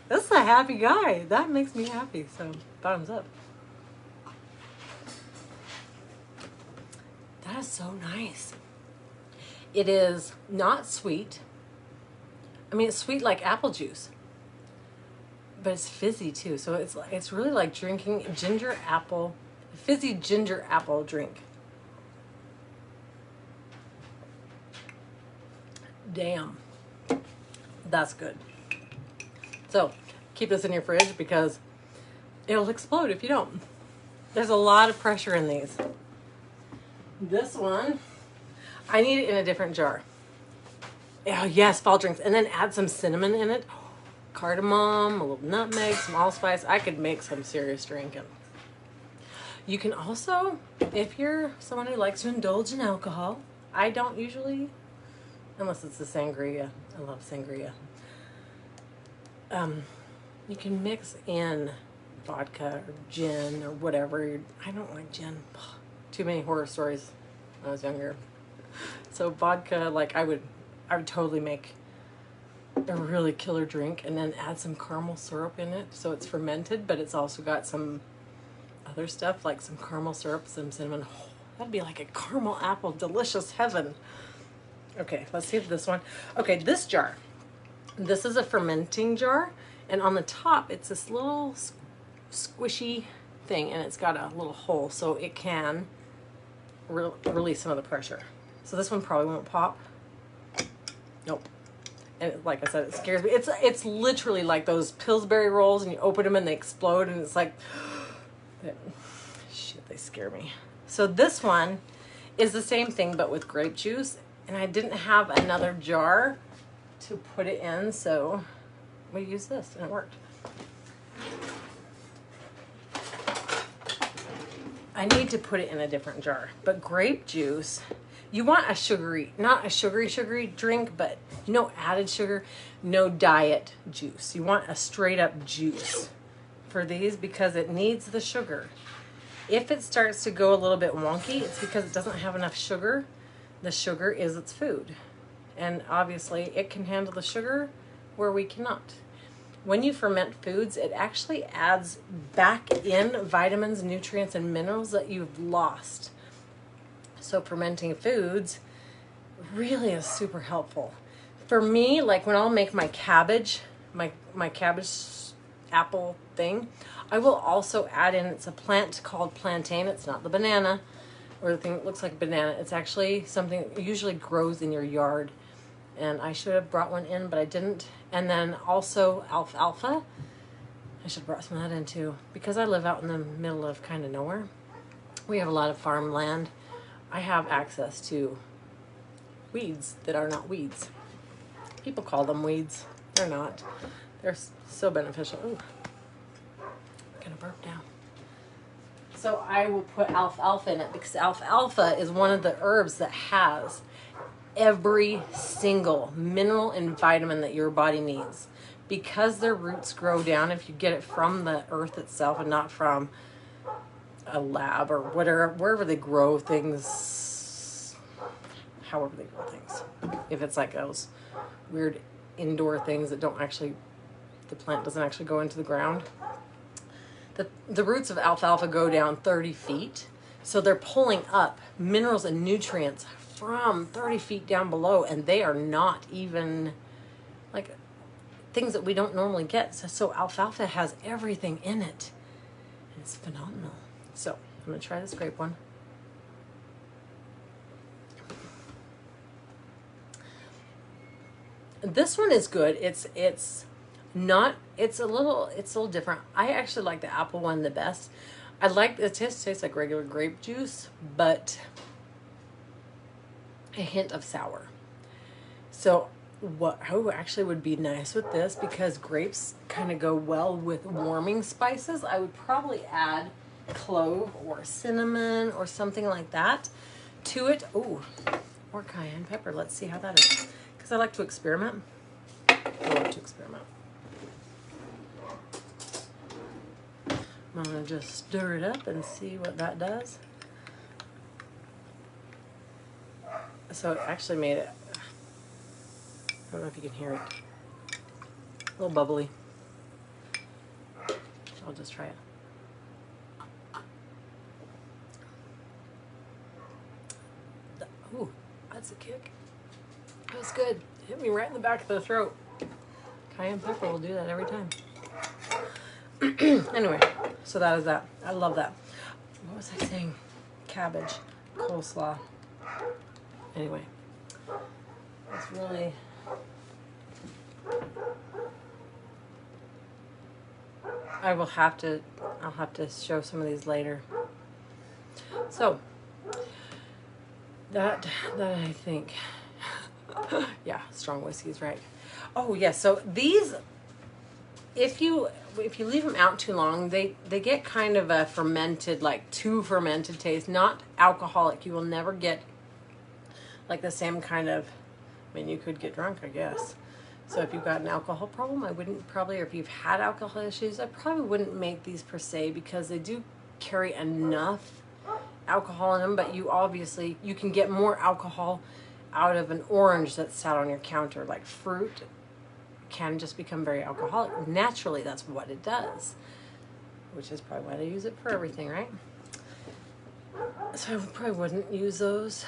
This is a happy guy. That makes me happy, so thumbs up. That is so nice. It is not sweet. I mean, it's sweet like apple juice. But it's fizzy too, so it's really like drinking fizzy ginger apple drink. Damn, that's good. So keep this in your fridge because it'll explode if you don't. There's a lot of pressure in these. This one, I need it in a different jar. Oh yes, fall drinks, and then add some cinnamon in it. Cardamom, a little nutmeg, some allspice. I could make some serious drinking. You can also, if you're someone who likes to indulge in alcohol, I don't usually, unless it's the sangria. I love sangria. You can mix in vodka or gin or whatever. I don't like gin. Too many horror stories when I was younger. So vodka, like I would totally make a really killer drink and then add some caramel syrup in it so it's fermented, but it's also got some other stuff like some caramel syrup, some cinnamon. Oh, that'd be like a caramel apple delicious heaven. Okay, let's see if this one. Okay, this jar. This is a fermenting jar, and on the top it's this little squishy thing, and it's got a little hole so it can release some of the pressure. So this one probably won't pop. Nope. And like I said, it scares me. It's literally like those Pillsbury rolls, and you open them and they explode, and it's like, shit, they scare me. So this one is the same thing, but with grape juice, and I didn't have another jar to put it in, so we used this, and it worked. I need to put it in a different jar, but grape juice, you want a sugary, not a sugary drink, but no added sugar, no diet juice. You want a straight up juice for these because it needs the sugar. If it starts to go a little bit wonky, it's because it doesn't have enough sugar. The sugar is its food. And obviously it can handle the sugar where we cannot. When you ferment foods, it actually adds back in vitamins, nutrients, and minerals that you've lost. So fermenting foods really is super helpful. For me, like when I'll make my cabbage, my cabbage apple thing, I will also add in, it's a plant called plantain. It's not the banana or the thing that looks like a banana. It's actually something that usually grows in your yard. And I should have brought one in, but I didn't. And then also alfalfa. I should have brought some of that in too. Because I live out in the middle of kind of nowhere, we have a lot of farmland. I have access to weeds that are not weeds. People call them weeds. They're not. They're so beneficial. Ooh, I'm gonna burp now. So I will put alfalfa in it because alfalfa is one of the herbs that has every single mineral and vitamin that your body needs. Because their roots grow down, if you get it from the earth itself and not from a lab or whatever, wherever they grow things, however they grow things. If it's like those weird indoor things that don't actually, the plant doesn't actually go into the ground. The roots of alfalfa go down 30 feet. So they're pulling up minerals and nutrients from 30 feet down below, and they are not even like things that we don't normally get. So alfalfa has everything in it. It's phenomenal. So I'm going to try this grape one. This one is good. It's a little different. I actually like the apple one the best. I like it tastes like regular grape juice, but a hint of sour. So what actually would be nice with this, because grapes kind of go well with warming spices, I would probably add clove or cinnamon or something like that to it. Ooh, or cayenne pepper. Let's see how that is, because I like to experiment. I love to experiment. I'm going to just stir it up and see what that does. So it actually made it, I don't know if you can hear it, a little bubbly. I'll just try it. Ooh, that's a kick. That was good. It hit me right in the back of the throat. Cayenne pepper will do that every time. Anyway, so that is that. I love that. What was I saying? Cabbage, coleslaw. Anyway, it's really, I'll have to show some of these later. So that I think, yeah, strong whiskey's right. Oh yeah, so these, if you leave them out too long, they get kind of a fermented, like too fermented taste, not alcoholic. You will never get like the same kind of, I mean, you could get drunk, I guess. So if you've got an alcohol problem, I wouldn't probably, or if you've had alcohol issues, I probably wouldn't make these per se, because they do carry enough alcohol in them, but you can get more alcohol out of an orange that's sat on your counter. Like fruit can just become very alcoholic. Naturally, that's what it does, which is probably why they use it for everything, right? So I probably wouldn't use those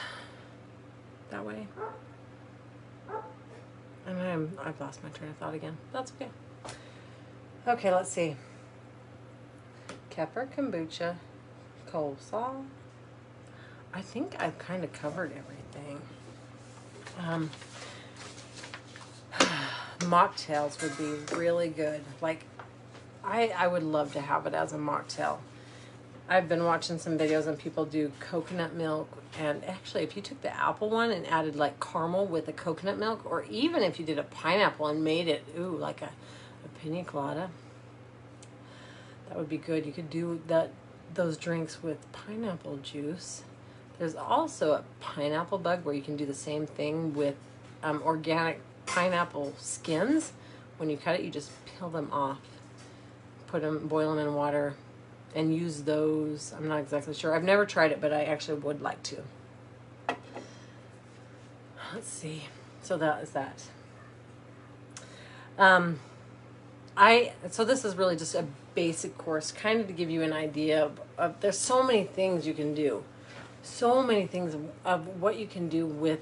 that way. And I've lost my train of thought again. That's okay. Okay, let's see. Kefir kombucha, coleslaw. I think I've kind of covered everything. Mocktails would be really good. Like, I would love to have it as a mocktail. I've been watching some videos and people do coconut milk, and actually if you took the apple one and added like caramel with the coconut milk, or even if you did a pineapple and made it, ooh, like a pina colada, that would be good. You could do those drinks with pineapple juice. There's also a pineapple bug where you can do the same thing with organic pineapple skins. When you cut it, you just peel them off, boil them in water, and use those. I'm not exactly sure. I've never tried it, but I actually would like to. Let's see. So that is that. So this is really just a basic course, kind of to give you an idea of there's so many things you can do. So many things of what you can do with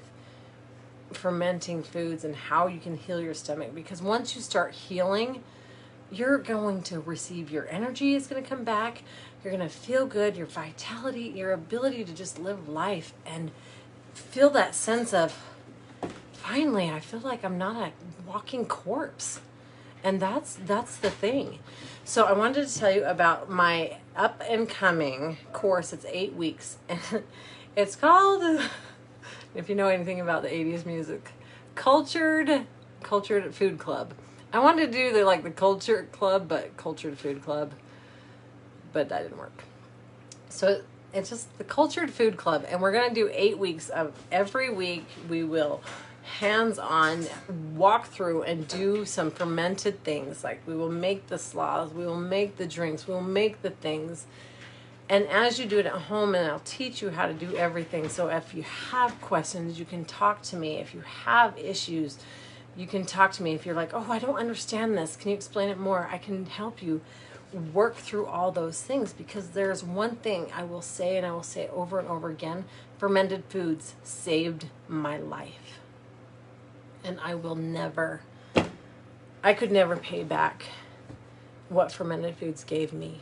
fermenting foods and how you can heal your stomach. Because once you start healing, you're going to receive your energy is going to come back. You're going to feel good, your vitality, your ability to just live life and feel that sense of, finally, I feel like I'm not a walking corpse. And that's the thing. So I wanted to tell you about my up and coming course. It's 8 weeks. And it's called, if you know anything about the 80s music, Cultured Food Club. I wanted to do the Culture Club, but Cultured Food Club, but that didn't work. So it's just the Cultured Food Club, and we're going to do 8 weeks of every week we will hands-on walk through and do some fermented things. Like we will make the slaws, we will make the drinks, we will make the things, And as you do it at home, and I'll teach you how to do everything. So if you have questions, you can talk to me. If you have issues, you can talk to me. If you're like, oh, I don't understand this, can you explain it more? I can help you work through all those things, because there's one thing I will say, and I will say over and over again: fermented foods saved my life. And I could never pay back what fermented foods gave me.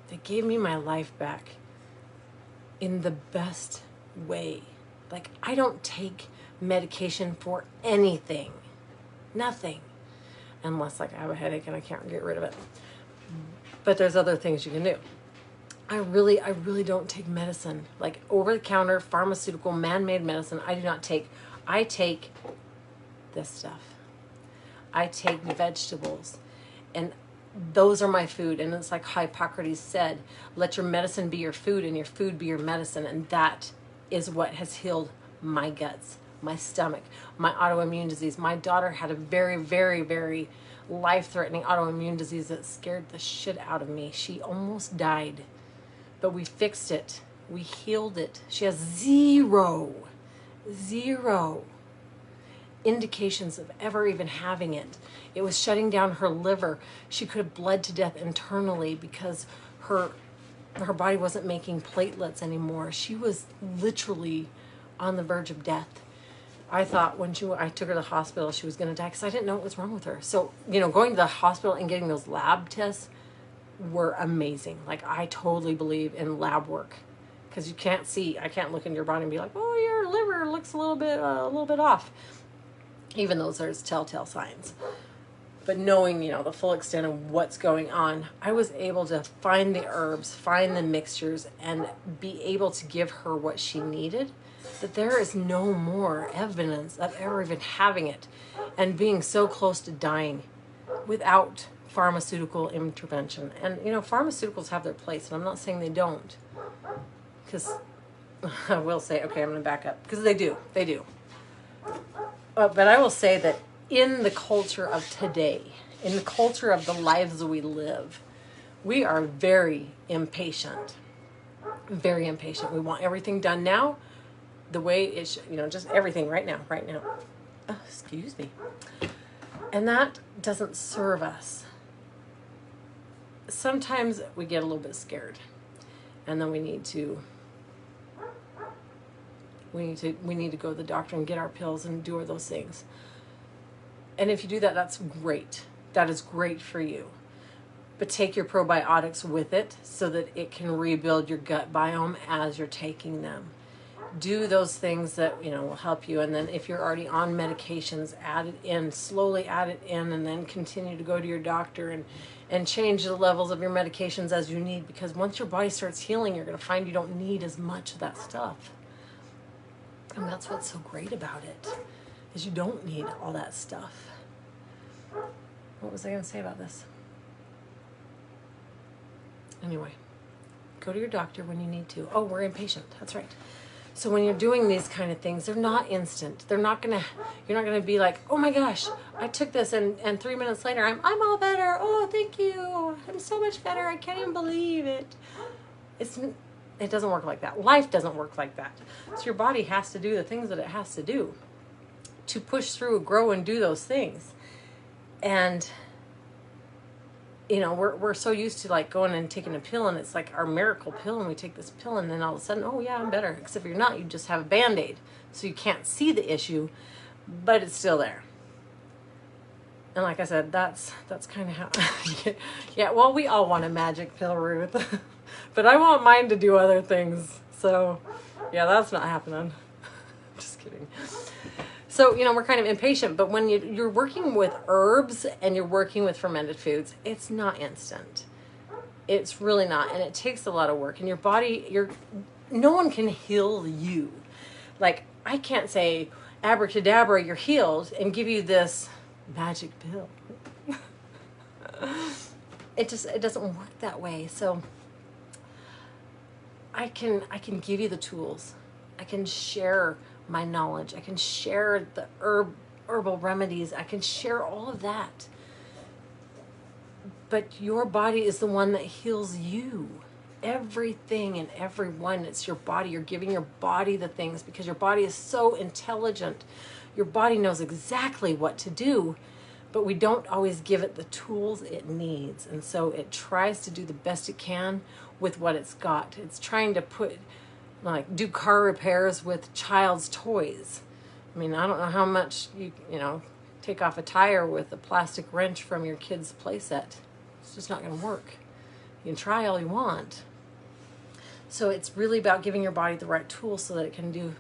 They gave me my life back in the best way. Like, I don't take medication for anything. Nothing. Unless, like, I have a headache and I can't get rid of it. But there's other things you can do. I really don't take medicine. Like, over-the-counter, pharmaceutical, man-made medicine, I do not take. I take this stuff. I take vegetables. And those are my food. And it's like Hippocrates said, let your medicine be your food and your food be your medicine. And that is what has healed my guts, my stomach, my autoimmune disease. My daughter had a very, very, very life-threatening autoimmune disease that scared the shit out of me. She almost died, but we fixed it. We healed it. She has zero indications of ever even having it. It was shutting down her liver. She could have bled to death internally because her body wasn't making platelets anymore. She was literally on the verge of death. I thought when I took her to the hospital, she was going to die, because I didn't know what was wrong with her. So, going to the hospital and getting those lab tests were amazing. Like, I totally believe in lab work, because I can't look into your body and be like, oh, your liver looks a little bit off. Even though there's telltale signs. But knowing, the full extent of what's going on, I was able to find the herbs, find the mixtures, and be able to give her what she needed. That there is no more evidence of ever even having it, and being so close to dying without pharmaceutical intervention. And, pharmaceuticals have their place, and I'm not saying they don't. Because I will say, okay, I'm going to back up. Because they do. But I will say that in the culture of today, in the culture of the lives we live, we are very impatient. Very impatient. We want everything done now, the way it should, just everything right now. Oh, excuse me. And that doesn't serve us. Sometimes we get a little bit scared, and then we need to go to the doctor and get our pills and do all those things. And if you do that, that's great. That is great for you. But take your probiotics with it so that it can rebuild your gut biome as you're taking them. Do those things that, will help you. And then if you're already on medications, add it in, slowly add it in, and then continue to go to your doctor and change the levels of your medications as you need. Because once your body starts healing, you're going to find you don't need as much of that stuff. And that's what's so great about it, is you don't need all that stuff. What was I going to say about this? Anyway, go to your doctor when you need to. Oh, we're impatient. That's right. So when you're doing these kind of things, they're not instant. You're not gonna be like, oh my gosh, I took this and 3 minutes later I'm all better. Oh, thank you. I'm so much better. I can't even believe it. It doesn't work like that. Life doesn't work like that. So your body has to do the things that it has to do to push through, grow, and do those things. And, we're so used to like going and taking a pill, and it's like our miracle pill, and we take this pill, and then all of a sudden, oh yeah, I'm better. Except you're not. You just have a Band-Aid. So you can't see the issue, but it's still there. And like I said, that's kind of how, yeah, well, we all want a magic pill, Ruth. But I want mine to do other things. So, yeah, that's not happening. Just kidding. So, we're kind of impatient. But when you're working with herbs and you're working with fermented foods, it's not instant. It's really not. And it takes a lot of work. And your body, no one can heal you. Like, I can't say, abracadabra, you're healed, and give you this magic pill. It doesn't work that way. So I can give you the tools. I can share my knowledge. I can share the herbal remedies. I can share all of that. But your body is the one that heals you. everything and everyone. It's your body. You're giving your body the things because your body is so intelligent. Your body knows exactly what to do, but we don't always give it the tools it needs. And so it tries to do the best it can with what it's got. It's trying to do car repairs with child's toys. I mean, I don't know how much you take off a tire with a plastic wrench from your kid's playset. It's just not going to work. You can try all you want. So it's really about giving your body the right tools so that it can do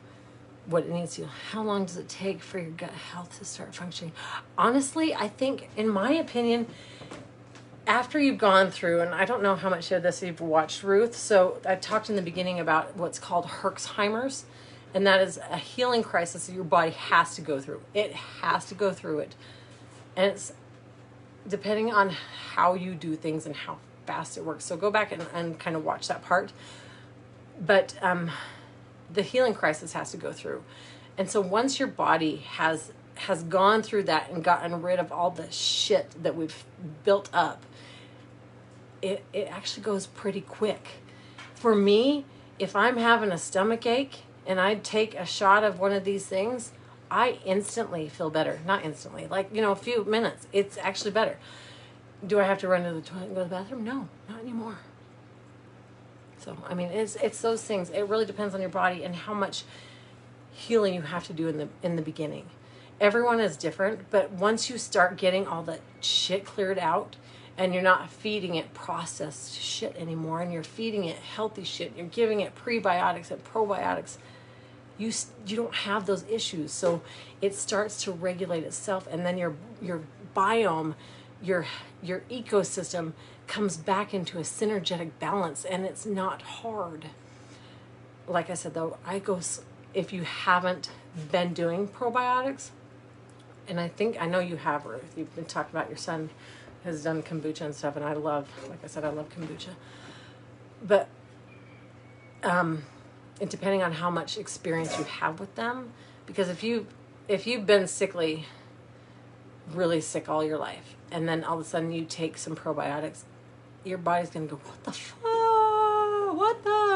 what it needs to. How long does it take for your gut health to start functioning? Honestly, I think, in my opinion, after you've gone through, and I don't know how much of this you've watched, Ruth, so I talked in the beginning about what's called Herxheimer's, and that is a healing crisis that your body has to go through. It has to go through it. And it's depending on how you do things and how fast it works. So go back and kind of watch that part. But the healing crisis has to go through. And so once your body has gone through that and gotten rid of all the shit that we've built up, it actually goes pretty quick. For me, if I'm having a stomach ache and I take a shot of one of these things, I instantly feel better. Not instantly, a few minutes. It's actually better. Do I have to run to the toilet and go to the bathroom? No, not anymore. So, I mean, it's those things. It really depends on your body and how much healing you have to do in the beginning. Everyone is different, but once you start getting all that shit cleared out and you're not feeding it processed shit anymore and you're feeding it healthy shit, you're giving it prebiotics and probiotics, you don't have those issues. So it starts to regulate itself, and then your biome, your ecosystem comes back into a synergetic balance, and it's not hard. Like I said, though, if you haven't been doing probiotics, and I know you have, Ruth, you've been talking about your son has done kombucha and stuff, and I love kombucha. But and depending on how much experience you have with them, because if you've been sickly, really sick all your life, and then all of a sudden you take some probiotics, your body's going to go, what the fuck?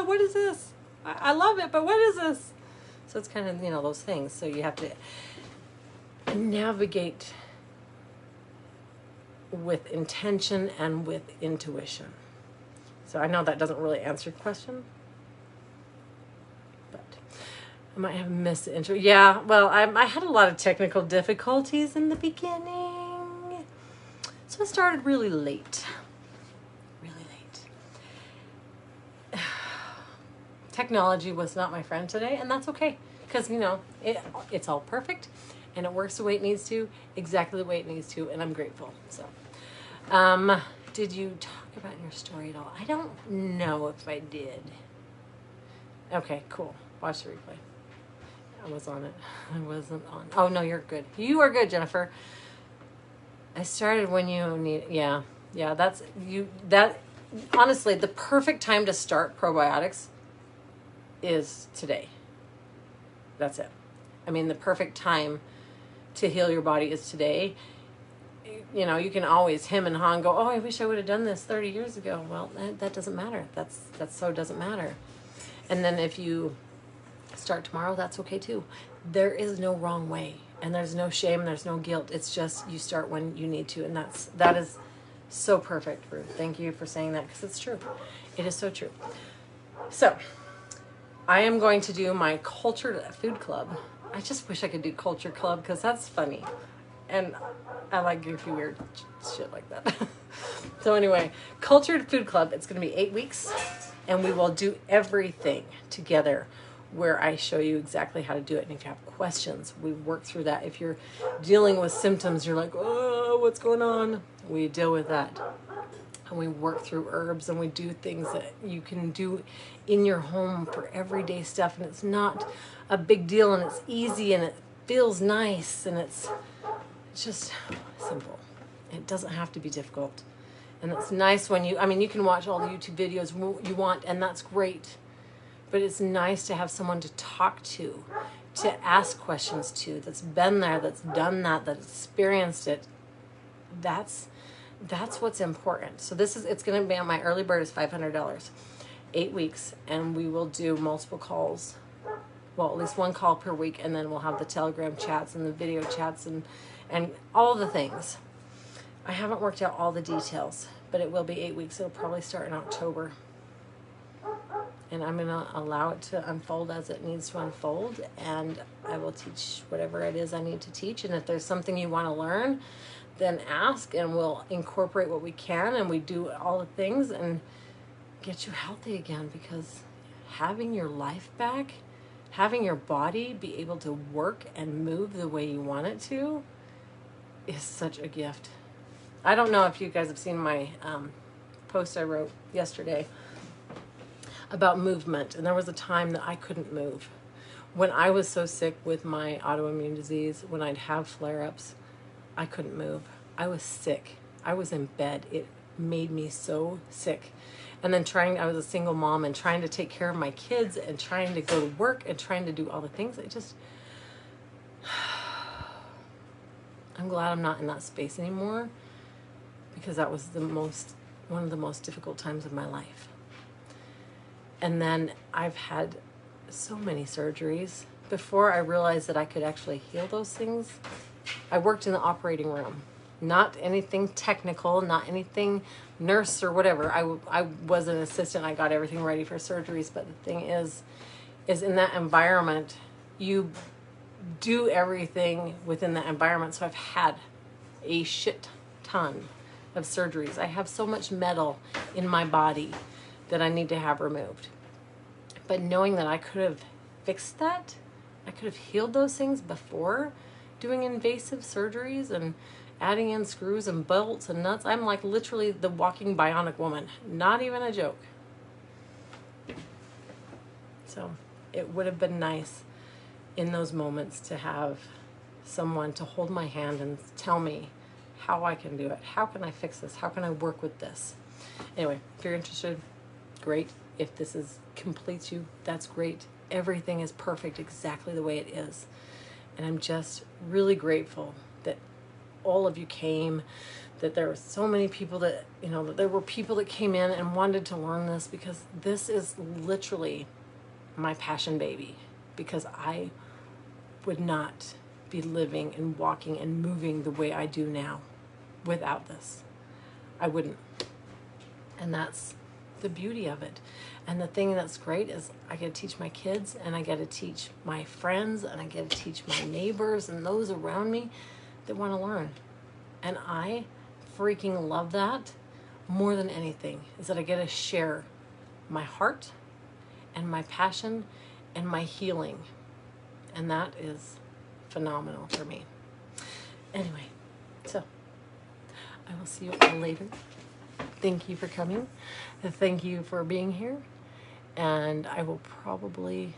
What is this? I love it, but what is this? So it's kind of, those things. So you have to navigate with intention and with intuition. So I know that doesn't really answer your question, but I might have missed the intro. Yeah, well, I had a lot of technical difficulties in the beginning. So I started really late. Technology was not my friend today, and that's okay, because it's all perfect and it works the way it needs to, exactly the way it needs to, and I'm grateful. So did you talk about your story at all? I don't know if I did. Okay, cool. Watch the replay. I was on it. I wasn't on. Oh no, you're good. You are good, Jennifer. I started when you need. Yeah, that's you. That honestly, the perfect time to start probiotics is today. That's it. I mean, the perfect time to heal your body is today. You can always hem and haw and go, oh, I wish I would have done this 30 years ago. Well, that doesn't matter. That doesn't matter. And then if you start tomorrow, that's okay too. There is no wrong way, and there's no shame, there's no guilt. It's just you start when you need to, and that is so perfect, Ruth. Thank you for saying that, because it's true. It is so true. So I am going to do my Cultured Food Club. I just wish I could do Culture Club, because that's funny. And I like goofy, weird shit like that. So anyway, Cultured Food Club, it's going to be 8 weeks, and we will do everything together where I show you exactly how to do it. And if you have questions, we work through that. If you're dealing with symptoms, you're like, oh, what's going on? We deal with that. And we work through herbs, and we do things that you can do in your home for everyday stuff. And it's not a big deal, and it's easy, and it feels nice, and it's just simple. It doesn't have to be difficult. And it's nice when you can watch all the YouTube videos you want, and that's great. But it's nice to have someone to talk to ask questions to, that's been there, that's done that, that's experienced it. That's what's important. So it's going to be on my early bird is $500. 8 weeks, and we will do multiple calls. Well, at least one call per week, and then we'll have the Telegram chats and the video chats and all the things. I haven't worked out all the details, but it will be 8 weeks. It'll probably start in October. And I'm going to allow it to unfold as it needs to unfold, and I will teach whatever it is I need to teach. And if there's something you want to learn, then ask, and we'll incorporate what we can, and we do all the things and get you healthy again, because having your life back, having your body be able to work and move the way you want it to is such a gift. I don't know if you guys have seen my post I wrote yesterday about movement, and there was a time that I couldn't move. When I was so sick with my autoimmune disease, when I'd have flare-ups, I couldn't move. I was sick. I was in bed. It made me so sick. And then I was a single mom and trying to take care of my kids and trying to go to work and trying to do all the things. I'm glad I'm not in that space anymore, because that was one of the most difficult times of my life. And then I've had so many surgeries. Before I realized that I could actually heal those things, I worked in the operating room. Not anything technical, not anything nurse or whatever. I was an assistant. I got everything ready for surgeries. But the thing is in that environment, you do everything within that environment. So I've had a shit ton of surgeries. I have so much metal in my body that I need to have removed. But knowing that I could have fixed that, I could have healed those things before doing invasive surgeries and adding in screws and bolts and nuts. I'm like literally the walking bionic woman. Not even a joke. So it would have been nice in those moments to have someone to hold my hand and tell me how I can do it. How can I fix this? How can I work with this? Anyway, if you're interested, great. If this completes you, that's great. Everything is perfect exactly the way it is. And I'm just really grateful that all of you came, that there were so many people that, that there were people that came in and wanted to learn this, because this is literally my passion baby, because I would not be living and walking and moving the way I do now without this. I wouldn't. And that's the beauty of it. And the thing that's great is I get to teach my kids, and I get to teach my friends, and I get to teach my neighbors and those around me that want to learn. And I freaking love that more than anything, is that I get to share my heart and my passion and my healing. And that is phenomenal for me. Anyway, so I will see you all later. Thank you for coming. Thank you for being here. And I will probably,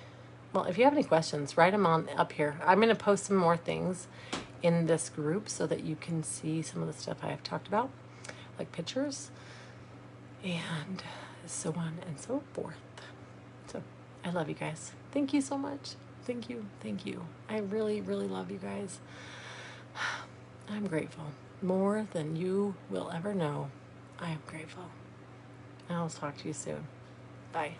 if you have any questions, write them on up here. I'm going to post some more things in this group so that you can see some of the stuff I have talked about, like pictures and so on and so forth. So I love you guys. Thank you so much. Thank you. Thank you. I really, really love you guys. I'm grateful. More than you will ever know. I am grateful. And I'll talk to you soon. Bye.